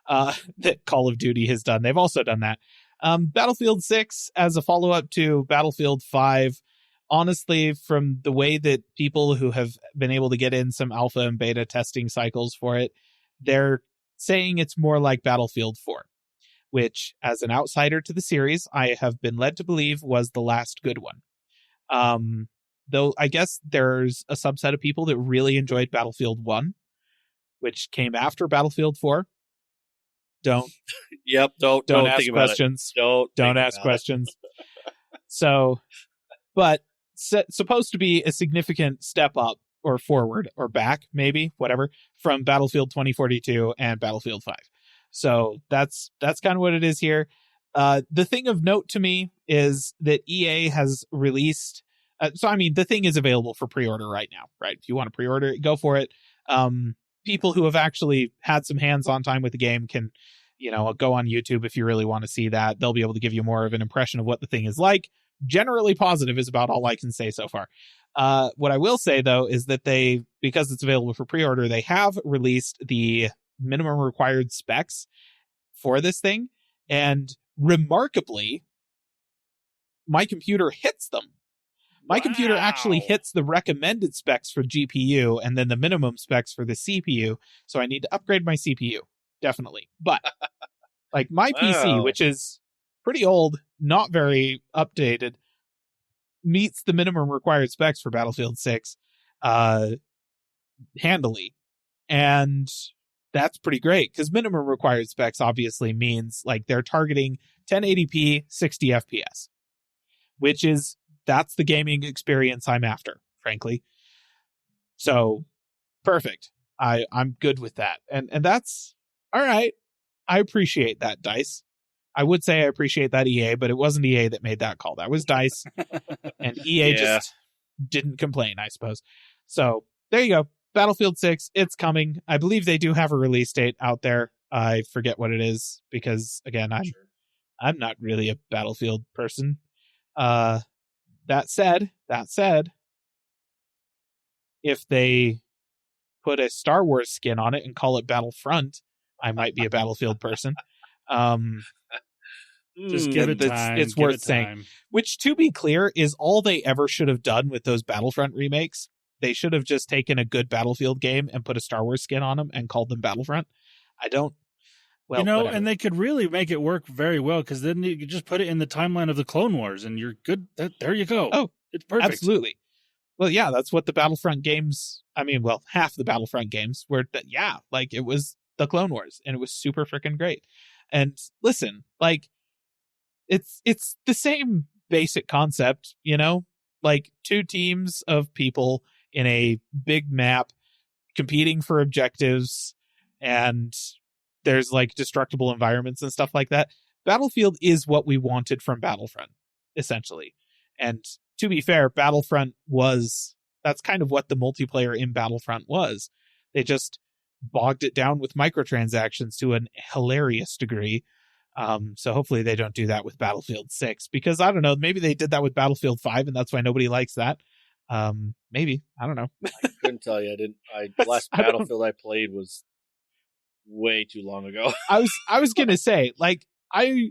that Call of Duty has done. They've also done that. Battlefield 6 as a follow-up to Battlefield 5, honestly, from the way that people who have been able to get in some alpha and beta testing cycles for it, they're saying it's more like Battlefield 4, which, as an outsider to the series, I have been led to believe was the last good one. Though I guess there's a subset of people that really enjoyed Battlefield 1, which came after Battlefield 4. Don't ask questions. Don't ask questions. So, but supposed to be a significant step up or forward or back, maybe, whatever, from Battlefield 2042 and Battlefield 5. So that's kind of what it is here. The thing of note to me is that EA has released. The thing is available for pre-order right now, right? If you want to pre-order it, go for it. People who have actually had some hands-on time with the game can, go on YouTube if you really want to see that. They'll be able to give you more of an impression of what the thing is like. Generally positive is about all I can say so far. What I will say, though, is that because it's available for pre-order, they have released the minimum required specs for this thing. And remarkably, my computer hits them. My computer actually hits the recommended specs for GPU and then the minimum specs for the CPU. So I need to upgrade my CPU. Definitely. But like my PC, which is pretty old, not very updated, meets the minimum required specs for Battlefield 6 handily. And that's pretty great, because minimum required specs obviously means like they're targeting 1080p 60 FPS, which is that's the gaming experience I'm after, frankly. So perfect. I'm good with that. And that's all right. I appreciate that, DICE. I would say I appreciate that, EA, but it wasn't EA that made that call. That was DICE. And EA just didn't complain, I suppose. So there you go. Battlefield 6, it's coming. I believe they do have a release date out there. I forget what it is because, again, I'm not really a Battlefield person. That said, if they put a Star Wars skin on it and call it Battlefront, I might be a Battlefield person. Just give it time. It's give worth it saying. time. Which, to be clear, is all they ever should have done with those Battlefront remakes. They should have just taken a good Battlefield game and put a Star Wars skin on them and called them Battlefront. Whatever. And they could really make it work very well, because then you could just put it in the timeline of the Clone Wars and you're good. There you go. Oh, it's perfect. Absolutely. Well, yeah, that's what the Battlefront games, half the Battlefront games were, it was the Clone Wars, and it was super freaking great. And listen, it's the same basic concept, two teams of people in a big map competing for objectives, and there's destructible environments and stuff like that. Battlefield is what we wanted from Battlefront, essentially. And to be fair, Battlefront that's kind of what the multiplayer in Battlefront was. They just bogged it down with microtransactions to an hilarious degree. So hopefully they don't do that with Battlefield 6, because I don't know, maybe they did that with Battlefield 5 and that's why nobody likes that. Maybe, I don't know. I couldn't tell you. The last Battlefield I played was way too long ago. I was going to say, I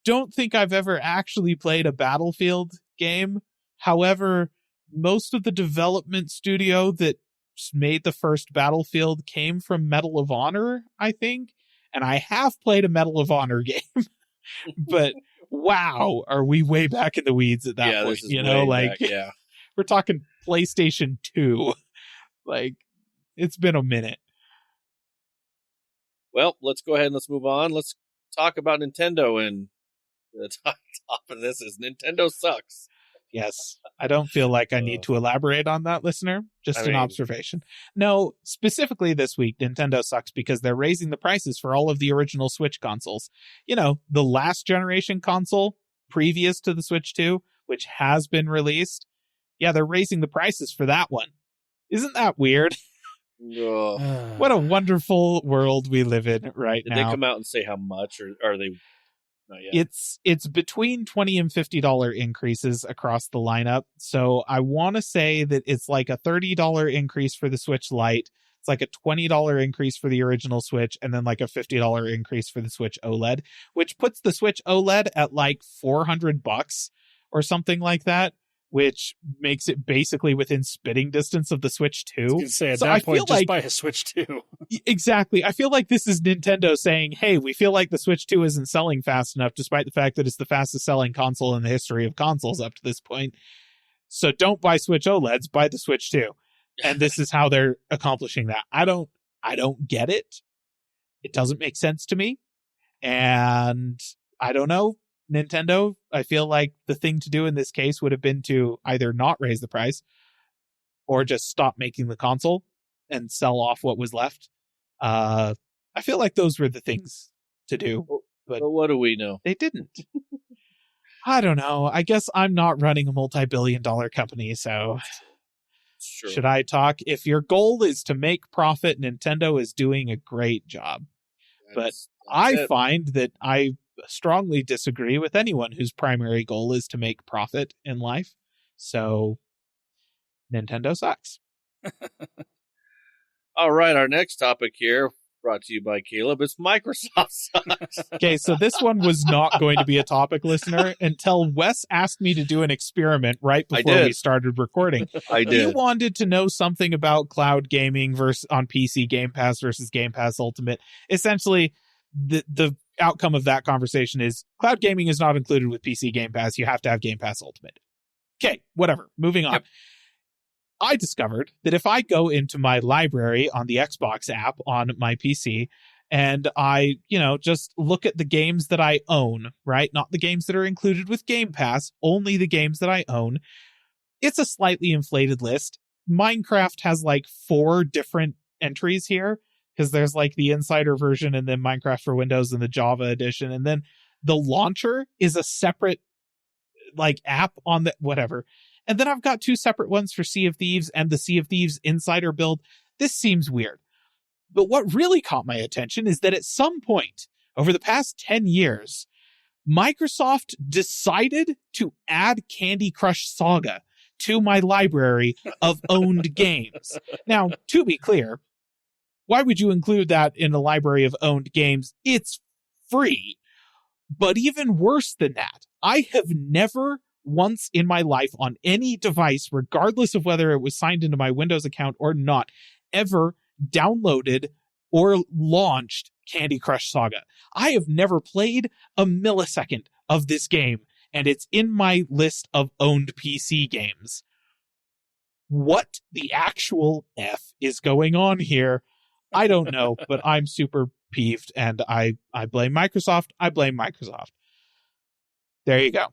don't think I've ever actually played a Battlefield game. However, most of the development studio that made the first Battlefield came from Medal of Honor, I think. And I have played a Medal of Honor game. But wow, are we way back in the weeds at that point? This is back, yeah. We're talking PlayStation 2. It's been a minute. Well, let's go ahead and let's move on. Let's talk about Nintendo, and the top of this is Nintendo sucks. Yes. I don't feel like I need to elaborate on that, listener. Just an observation. No, specifically this week, Nintendo sucks because they're raising the prices for all of the original Switch consoles. The last generation console previous to the Switch 2, which has been released. Yeah, they're raising the prices for that one. Isn't that weird? What a wonderful world we live in right now. Did they come out and say how much, or are they not yet? It's between $20 and $50 increases across the lineup. So I want to say that it's a $30 increase for the Switch Lite. It's a $20 increase for the original Switch, and then a $50 increase for the Switch OLED, which puts the Switch OLED at $400 or something like that, which makes it basically within spitting distance of the Switch 2. I was going to say, at that point, just buy a Switch 2. Exactly. I feel like this is Nintendo saying, hey, we feel like the Switch 2 isn't selling fast enough, despite the fact that it's the fastest selling console in the history of consoles up to this point. So don't buy Switch OLEDs, buy the Switch 2. And this is how they're accomplishing that. I don't get it. It doesn't make sense to me. And I don't know. Nintendo, I feel like the thing to do in this case would have been to either not raise the price or just stop making the console and sell off what was left. I feel like those were the things to do. But what do we know? They didn't. I don't know. I guess I'm not running a multi-billion-dollar company, so should I talk? If your goal is to make profit, Nintendo is doing a great job. But I find that I strongly disagree with anyone whose primary goal is to make profit in life. So Nintendo sucks. All right, our next topic here, brought to you by Caleb, is Microsoft sucks. Okay, so this one was not going to be a topic, listener, until Wes asked me to do an experiment right before we started recording. I did. He wanted to know something about cloud gaming on PC Game Pass versus Game Pass Ultimate. Essentially, the outcome of that conversation is cloud gaming is not included with PC Game Pass. You have to have Game Pass Ultimate. Okay, whatever. Moving on. Yep. I discovered that if I go into my library on the Xbox app on my PC and I, just look at the games that I own, right? Not the games that are included with Game Pass, only the games that I own. It's a slightly inflated list. Minecraft has 4 different entries here, because there's the insider version and then Minecraft for Windows and the Java edition. And then the launcher is a separate app on the whatever. And then I've got 2 separate ones for Sea of Thieves and the Sea of Thieves insider build. This seems weird. But what really caught my attention is that at some point over the past 10 years, Microsoft decided to add Candy Crush Saga to my library of owned games. Now, to be clear, why would you include that in a library of owned games? It's free. But even worse than that, I have never once in my life on any device, regardless of whether it was signed into my Windows account or not, ever downloaded or launched Candy Crush Saga. I have never played a millisecond of this game, and it's in my list of owned PC games. What the actual F is going on here? I don't know, but I'm super peeved, and I blame Microsoft. I blame Microsoft. There you go.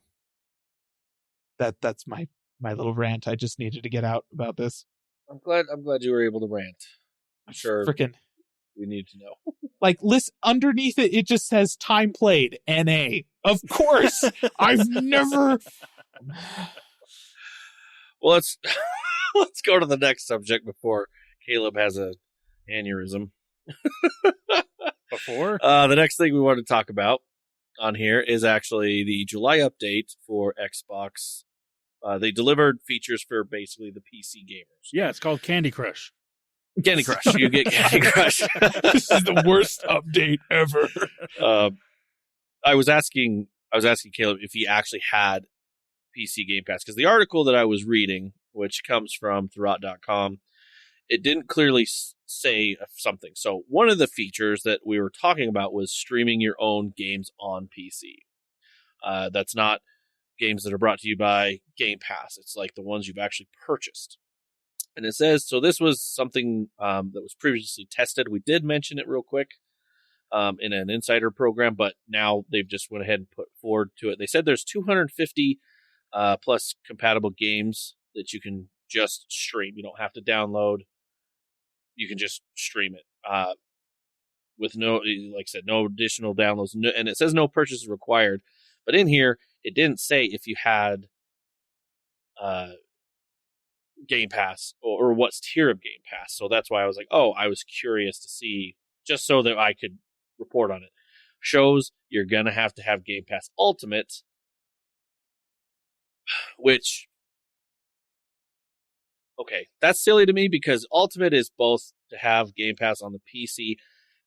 That's my little rant I just needed to get out about this. I'm glad you were able to rant. I'm sure Frickin' we need to know. like, list underneath it just says time played NA. Of course. I've never. Well, let's go to the next subject before Caleb has a aneurysm. Before? The next thing we want to talk about on here is actually the July update for Xbox. They delivered features for basically the PC gamers. Yeah, it's called Candy Crush. Candy Crush. You get Candy Crush. This is the worst update ever. I was asking Caleb if he actually had PC Game Pass, because the article that I was reading, which comes from Thurrott.com, it didn't clearly say something. So one of the features that we were talking about was streaming your own games on PC. That's not games that are brought to you by Game Pass. It's like the ones you've actually purchased. And it says, so this was something that was previously tested. We did mention it real quick in an insider program, but now they've just went ahead and put forward to it. They said there's 250 plus compatible games that you can just stream. You don't have to download. You can just stream it with no, like I said, no additional downloads. No, and it says no purchase is required. But in here, it didn't say if you had Game Pass or what's tier of Game Pass. So that's why I was like, oh, I was curious to see, just so that I could report on it. Shows you're going to have Game Pass Ultimate, which, okay, that's silly to me because Ultimate is both to have Game Pass on the PC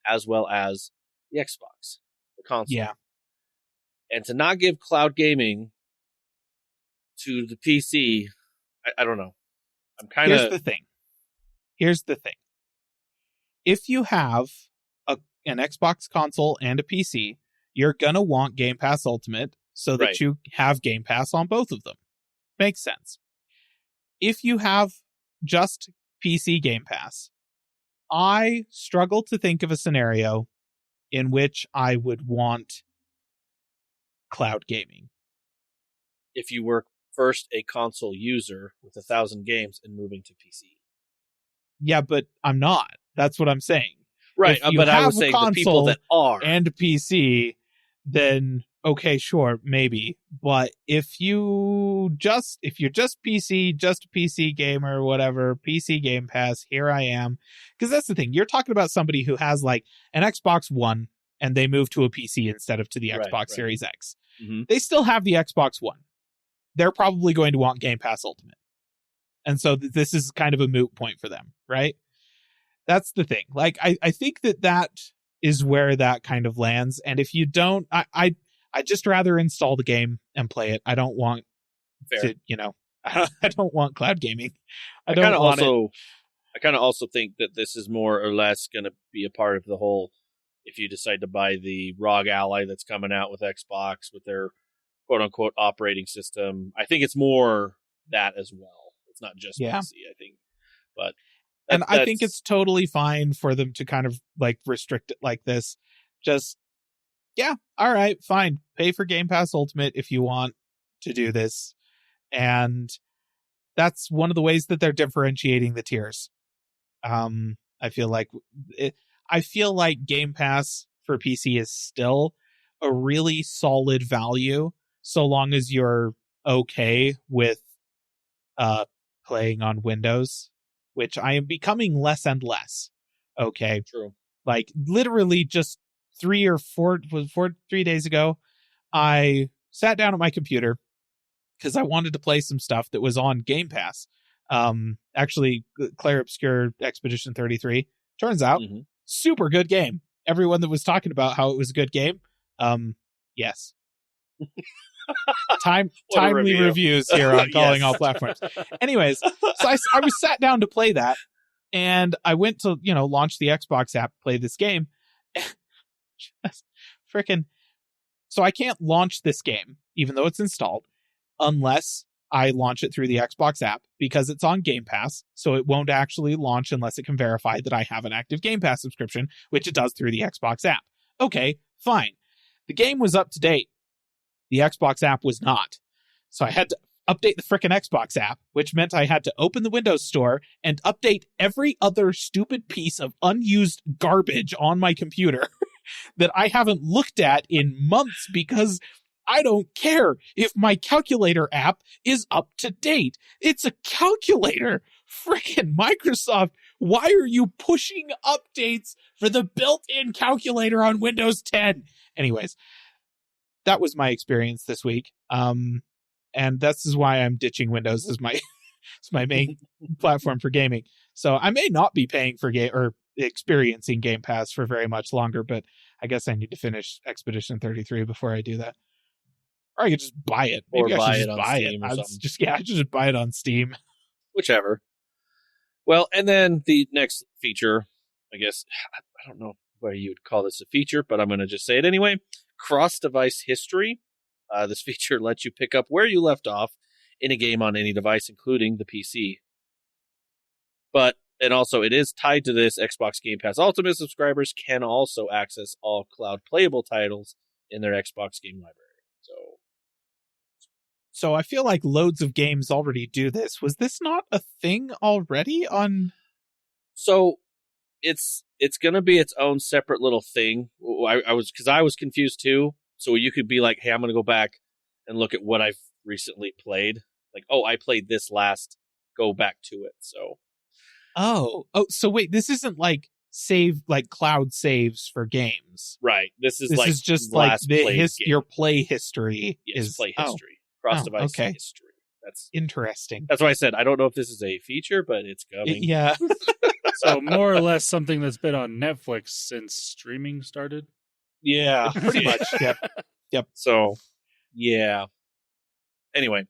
as well as the Xbox, the console. Yeah. And to not give cloud gaming to the PC, I don't know. I'm kind of... Here's the thing. If you have an Xbox console and a PC, you're going to want Game Pass Ultimate so that you have Game Pass on both of them. Makes sense. If you have just PC Game Pass, I struggle to think of a scenario in which I would want cloud gaming. If you were first a console user with 1,000 games and moving to PC. Yeah, but I'm not. That's what I'm saying. Right, If you but I have was a saying the people console that are. and PC, then okay, sure, maybe. But if you're just PC, just a PC gamer, whatever, PC Game Pass, here I am. Because that's the thing. You're talking about somebody who has like an Xbox One and they move to a PC instead of to the Xbox Series X. Mm-hmm. They still have the Xbox One. They're probably going to want Game Pass Ultimate. And so this is kind of a moot point for them, right? That's the thing. Like, I think that is where that kind of lands. And if you don't, I just rather install the game and play it. I don't want to, I don't want cloud gaming. I kind of also think that this is more or less going to be a part of the whole, if you decide to buy the ROG Ally that's coming out with Xbox with their quote unquote operating system. I think it's more that as well. It's not just PC, I think. But I think it's totally fine for them to kind of like restrict it like this. Just, yeah, all right, fine. Pay for Game Pass Ultimate if you want to do this. And that's one of the ways that they're differentiating the tiers. I feel like Game Pass for PC is still a really solid value so long as you're okay with playing on Windows, which I am becoming less and less. Okay. True. Like literally just 3 days ago, I sat down at my computer because I wanted to play some stuff that was on Game Pass. Actually, Claire Obscure Expedition 33 turns out super good game. Everyone that was talking about how it was a good game, yes. Timely reviews here on Calling All Platforms. Anyways, so I was sat down to play that, and I went to launch the Xbox app, play this game. Just freaking. So I can't launch this game, even though it's installed, unless I launch it through the Xbox app, because it's on Game Pass, so it won't actually launch unless it can verify that I have an active Game Pass subscription, which it does through the Xbox app. Okay, fine. The game was up to date. The Xbox app was not. So I had to update the frickin' Xbox app, which meant I had to open the Windows Store and update every other stupid piece of unused garbage on my computer that I haven't looked at in months because I don't care if my calculator app is up to date. It's a calculator. Frickin' Microsoft, why are you pushing updates for the built-in calculator on Windows 10? Anyways, that was my experience this week. And this is why I'm ditching Windows as my main platform for gaming. So I may not be paying for or experiencing Game Pass for very much longer, but I guess I need to finish Expedition 33 before I do that. Or I could just buy it. Maybe I should just buy it. I should just buy it on Steam. Whichever. Well, and then the next feature, I guess, I don't know why you would call this a feature, but I'm going to just say it anyway. Cross-device history. This feature lets you pick up where you left off in a game on any device, including the PC. And also, it is tied to this. Xbox Game Pass Ultimate subscribers can also access all cloud playable titles in their Xbox game library. So I feel like loads of games already do this. Was this not a thing already on? So it's going to be its own separate little thing. I was confused too. So you could be like, hey, I'm going to go back and look at what I've recently played. Like, oh, I played this last. Go back to it. So. Oh, so wait, this isn't like cloud saves for games, right? This is just like your play history. Play history. Cross-device history. That's interesting. That's why I said I don't know if this is a feature, but it's coming. Yeah. So more or less something that's been on Netflix since streaming started. Yeah, pretty much. Yep. So, yeah. Anyway,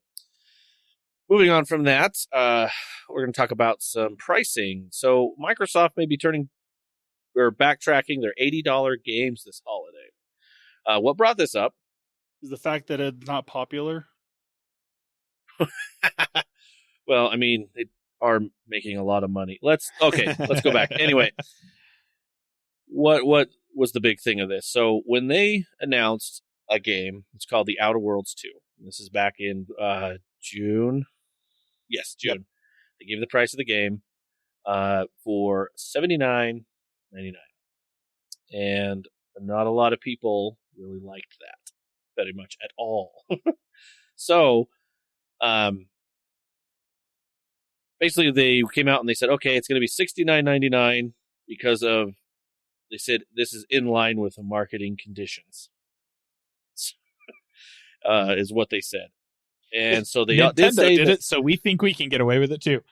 moving on from that, we're going to talk about some pricing. So Microsoft may be backtracking their $80 games this holiday. What brought this up is the fact that it's not popular. Well, I mean, they are making a lot of money. Let's go back. Anyway, what was the big thing of this? So when they announced a game, it's called The Outer Worlds 2. This is back in June. Yes, June. Yep. They gave the price of the game for $79.99. And not a lot of people really liked that very much at all. So, basically they came out and they said, okay, it's going to be $69.99 because they said this is in line with the marketing conditions. Is what they said. And so they did it, so we think we can get away with it too.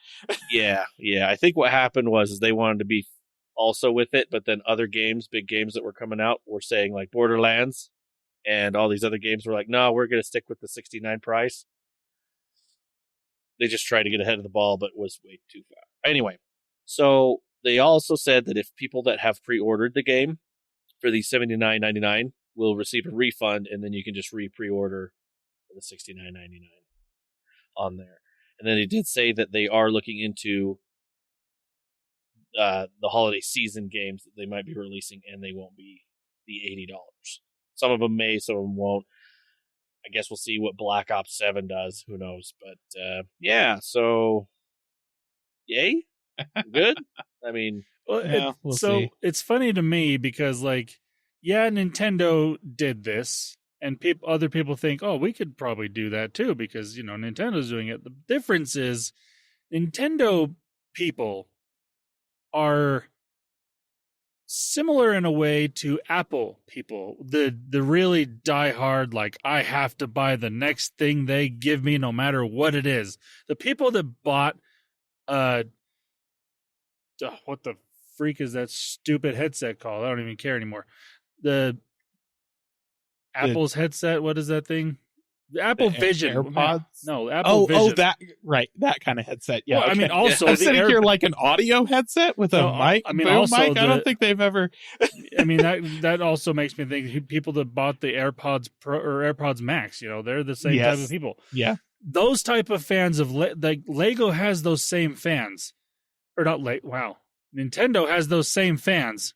Yeah. I think what happened was they wanted to be also with it, but then other games, big games that were coming out, were saying like Borderlands, and all these other games were like, no, we're going to stick with the $69 price. They just tried to get ahead of the ball, but was way too far. Anyway, so they also said that if people that have pre-ordered the game for the $79.99 will receive a refund, and then you can just pre-order for the $69.99 on there. And then they did say that they are looking into the holiday season games that they might be releasing, and they won't be the $80. Some of them may, some of them won't. I guess we'll see what Black Ops 7 does. Who knows? But yeah, so yay, good. I mean, we'll see. It's funny to me because, like, yeah, Nintendo did this, and other people think, oh, we could probably do that too because Nintendo's doing it. The difference is, Nintendo people are similar in a way to Apple people, the really diehard, like, I have to buy the next thing they give me no matter what it is. The people that bought what the freak is that stupid headset called? I don't even care anymore. Apple's headset, what is that thing? The Apple Vision. AirPods? No, Apple Vision. That kind of headset. Yeah. Well, okay. I mean, also, I'm sitting here like an audio headset with a mic. I mean, boom also mic. I don't think they've ever. I mean, that also makes me think people that bought the AirPods Pro or AirPods Max, they're the same type of people. Yeah. Those type of fans of like Lego has those same fans, or not? Wow, Nintendo has those same fans.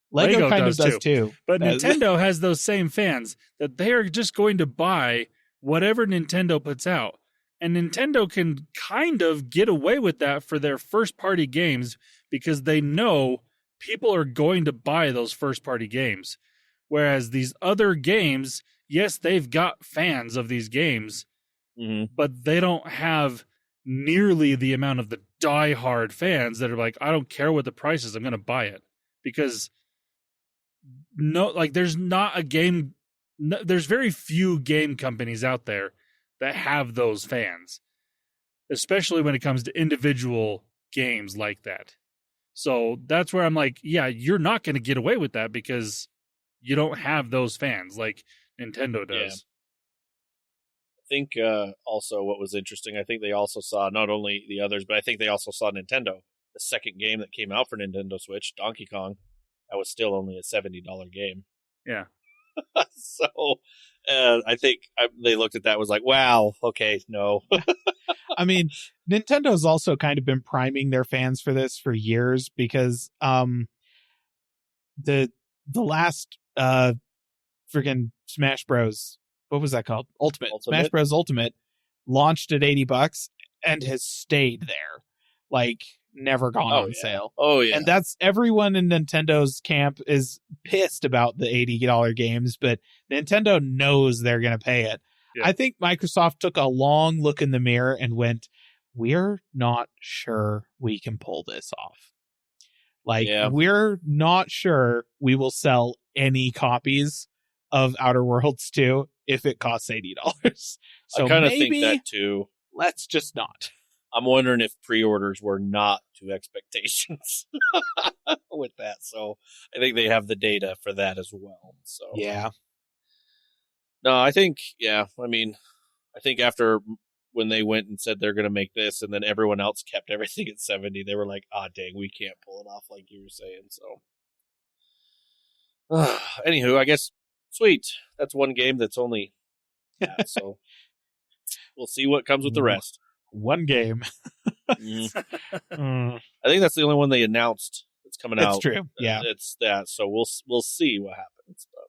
Lego kind of does too. But Nintendo has those same fans that they are just going to buy whatever Nintendo puts out. And Nintendo can kind of get away with that for their first-party games because they know people are going to buy those first-party games. Whereas these other games, yes, they've got fans of these games, but they don't have nearly the amount of the die-hard fans that are like, I don't care what the price is, I'm going to buy it. Because there's not a game... There's very few game companies out there that have those fans, especially when it comes to individual games like that. So that's where I'm like, yeah, you're not going to get away with that because you don't have those fans like Nintendo does. Yeah. I think also what was interesting, I think they also saw not only the others, but I think they also saw Nintendo, the second game that came out for Nintendo Switch, Donkey Kong. That was still only a $70 game. Yeah. So I think they looked at that and was like, wow, okay, no. I mean, Nintendo's also kind of been priming their fans for this for years because the last freaking Smash Bros. What was that called? Ultimate. Smash Bros. Ultimate launched at $80 and has stayed there. Like, never gone on sale. Oh, yeah. And that's everyone in Nintendo's camp is pissed about the $80 games, but Nintendo knows they're going to pay it. Yeah. I think Microsoft took a long look in the mirror and went, we're not sure we can pull this off. We're not sure we will sell any copies of Outer Worlds 2 if it costs $80. So I kind of think that too. Let's just not. I'm wondering if pre-orders were not to expectations with that. So I think they have the data for that as well. So yeah. No, I think, I mean, I think after when they went and said they're going to make this and then everyone else kept everything at 70, they were like, dang, we can't pull it off like you were saying. So anywho, I guess, sweet. That's one game that's only that. So we'll see what comes with the rest. One game. I think that's the only one they announced that's coming out. That's true. Yeah, it's that. So we'll see what happens. But,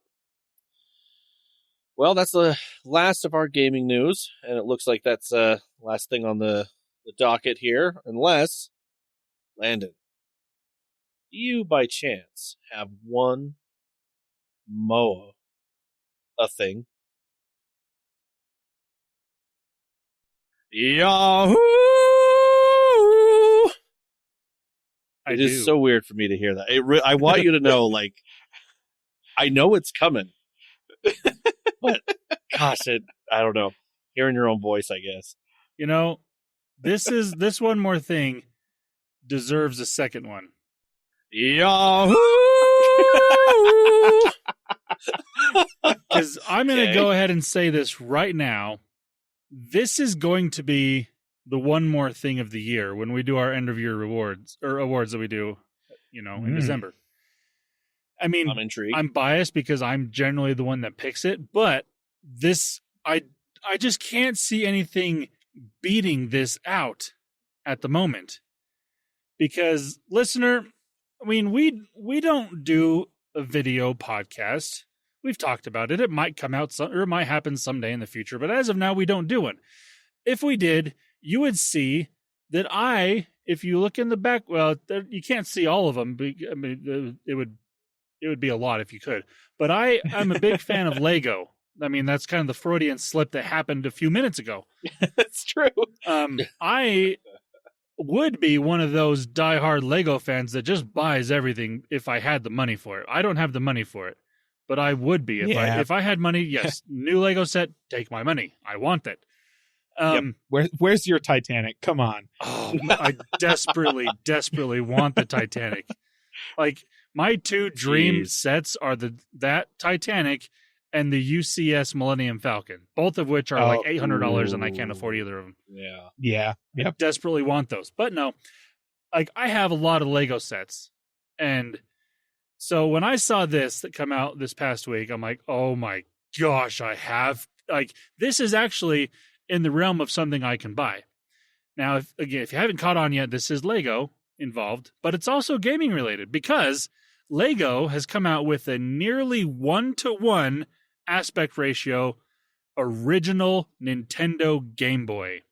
well, that's the last of our gaming news, and it looks like that's last thing on the docket here. Unless, Landon, do you by chance have one a thing? Yahoo! It is so weird for me to hear that. I want you to know, like, I know it's coming, but gosh, I don't know. Hearing your own voice, I guess. This one more thing deserves a second one. Yahoo! Because I'm going to go ahead and say this right now. This is going to be the one more thing of the year when we do our end of year awards that we do, in December. I mean, I'm intrigued. I'm biased because I'm generally the one that picks it, but this, I just can't see anything beating this out at the moment. Because, listener, I mean, we don't do a video podcast. We've talked about it. It might come out or it might happen someday in the future, but as of now, we don't do one. If we did, you would see that if you look in the back, well, you can't see all of them. But, I mean, it would be a lot if you could. But I'm a big fan of Lego. I mean, that's kind of the Freudian slip that happened a few minutes ago. That's true. I would be one of those diehard Lego fans that just buys everything if I had the money for it. I don't have the money for it, but I would be if I had money. Yes, new Lego set, take my money. I want it. Where's your Titanic? Come on. Oh, I desperately want the Titanic. Like, my two dream sets are that Titanic and the UCS Millennium Falcon, both of which are like $800, and I can't afford either of them. Yeah. I desperately want those. But no, like, I have a lot of Lego sets. And so when I saw this that come out this past week, I'm like, oh my gosh, this is actually in the realm of something I can buy. Now, if you haven't caught on yet, this is Lego involved, but it's also gaming related, because Lego has come out with a nearly 1-to-1 aspect ratio original Nintendo Gameboy.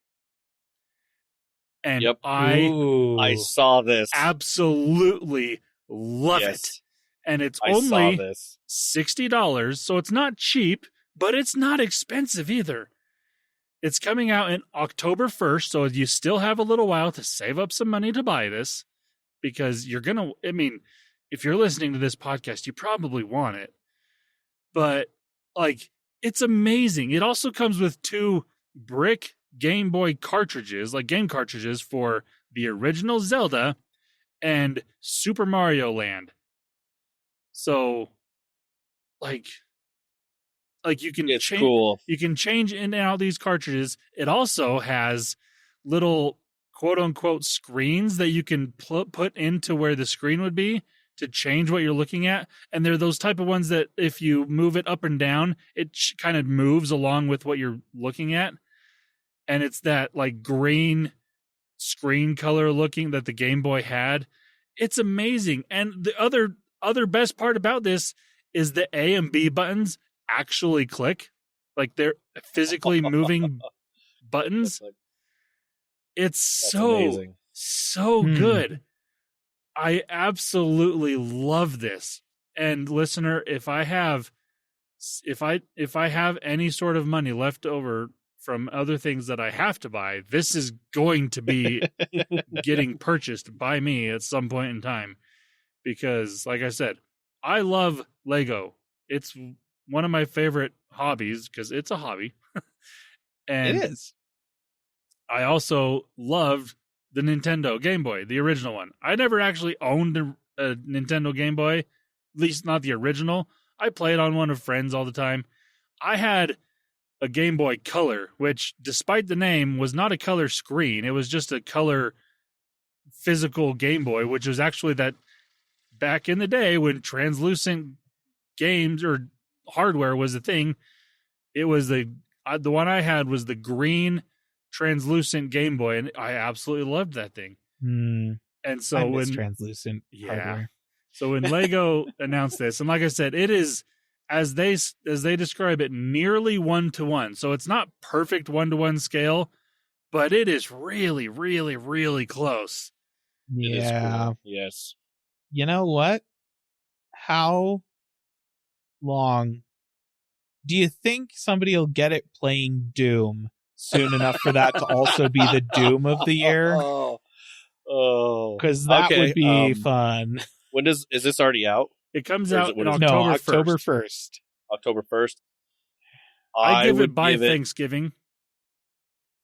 And I saw this. Absolutely love it. And it's only $60, so it's not cheap, but it's not expensive either. It's coming out in October 1st, so you still have a little while to save up some money to buy this, because you're going to, I mean, if you're listening to this podcast, you probably want it. But, like, it's amazing. It also comes with 2 brick Game Boy cartridges, like game cartridges for the original Zelda and Super Mario Land. So, like you can change. Cool. You can change in and out these cartridges. It also has little quote unquote screens that you can put into where the screen would be to change what you're looking at. And they're those type of ones that if you move it up and down, it kind of moves along with what you're looking at. And it's that like green screen color looking that the Game Boy had. It's amazing. And the other best part about this is the A and B buttons actually click. Like, they're physically moving buttons. It's so good. I absolutely love this. And listener, if I have any sort of money left over from other things that I have to buy, this is going to be getting purchased by me at some point in time. Because, like I said, I love Lego. It's one of my favorite hobbies because it's a hobby. And it is. I also loved the Nintendo Game Boy, the original one. I never actually owned a Nintendo Game Boy, at least not the original. I played on one of friends all the time. I had a Game Boy Color, which, despite the name, was not a color screen. It was just a color physical Game Boy, which was actually that back in the day when translucent games or hardware was a thing. It was the one I had was the green translucent Game Boy, and I absolutely loved that thing. And so when translucent hardware. So when Lego announced this, and like I said, it is, as they describe it, nearly 1-to-1. So it's not perfect 1-to-1 scale, but it is really, really, really close. Yeah. It is cool. Yes. You know what? How long do you think somebody will get it playing Doom soon enough for that to also be the Doom of the year? Because that would be fun. When is this already out? It comes out in October 1st. October 1st. October 1st. I give it by Thanksgiving.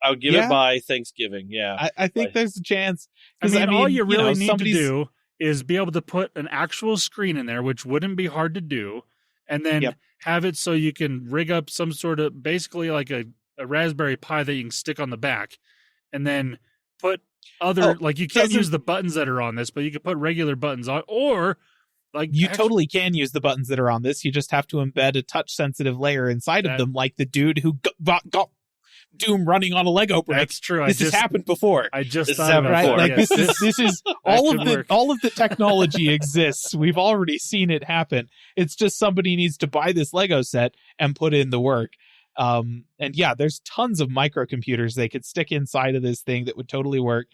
I would give it by Thanksgiving, yeah. I think there's a chance. I mean, all you really need to do is be able to put an actual screen in there, which wouldn't be hard to do, and then have it so you can rig up some sort of, basically like a Raspberry Pi that you can stick on the back, and then put other, you can't use the buttons that are on this, but you can put regular buttons on, or totally can use the buttons that are on this. You just have to embed a touch sensitive layer inside of them, like the dude who got Doom running on a Lego brick. That's true. This has happened before. I just thought about it. Like, yes, this is all of the technology exists. We've already seen it happen. It's just somebody needs to buy this Lego set and put in the work. And yeah, there's tons of microcomputers they could stick inside of this thing that would totally work.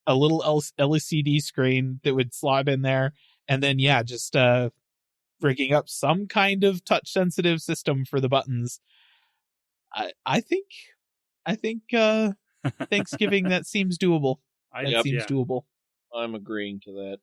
A little LCD screen that would slot in there, and then just rigging up some kind of touch sensitive system for the buttons. I think Thanksgiving, that seems doable. That seems doable. I'm agreeing to that.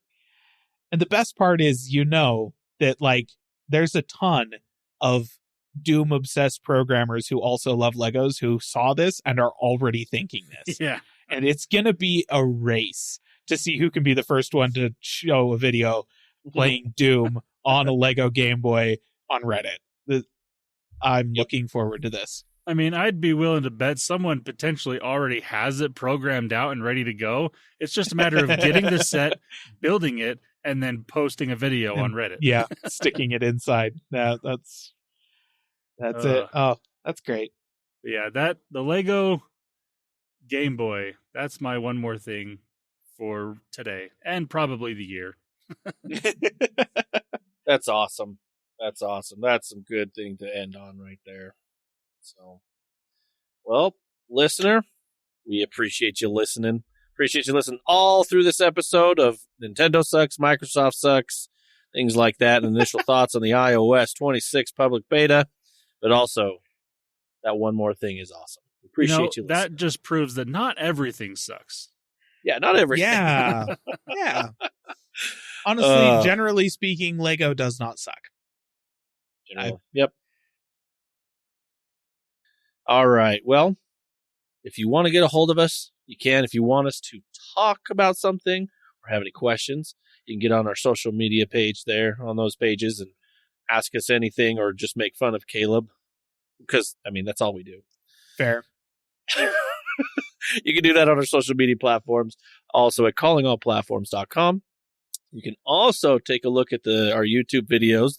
And the best part is, that like there's a ton of Doom obsessed programmers who also love Legos who saw this and are already thinking this. Yeah. And it's going to be a race to see who can be the first one to show a video playing Doom on a Lego Game Boy on Reddit. I'm looking forward to this. I mean, I'd be willing to bet someone potentially already has it programmed out and ready to go. It's just a matter of getting the set, building it, and then posting a video on Reddit. Yeah, sticking it inside. That's it. Oh, that's great. Yeah, the Lego Game Boy, that's my one more thing for today and probably the year. That's awesome. That's awesome. That's some good thing to end on right there. So, well, listener, we appreciate you listening. Appreciate you listening all through this episode of Nintendo Sucks, Microsoft Sucks, things like that, and initial thoughts on the iOS 26 public beta. But also, that one more thing is awesome. Appreciate you listening. That just proves that not everything sucks. Yeah, not everything. Yeah. Yeah. Honestly, generally speaking, Lego does not suck. Yep. All right. Well, if you want to get a hold of us, you can. If you want us to talk about something or have any questions, you can get on our social media page there on those pages and ask us anything or just make fun of Caleb. Because, I mean, that's all we do. Fair. You can do that on our social media platforms. Also at callingallplatforms.com. You can also take a look at our YouTube videos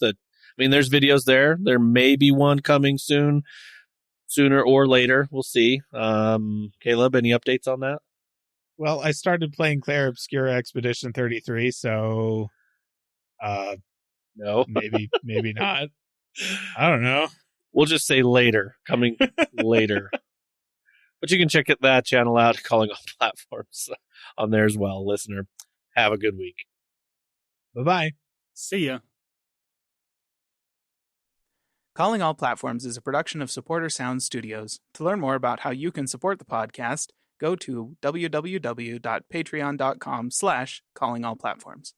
there's videos there. There may be one coming sooner or later. We'll see. Caleb, any updates on that? Well, I started playing Claire Obscura Expedition 33, so no. maybe not. I don't know. We'll just say later, coming later. But you can check that channel out, Calling All Platforms, on there as well. Listener, have a good week. Bye-bye. See ya. Calling All Platforms is a production of Supporter Sound Studios. To learn more about how you can support the podcast, go to www.patreon.com/callingallplatforms.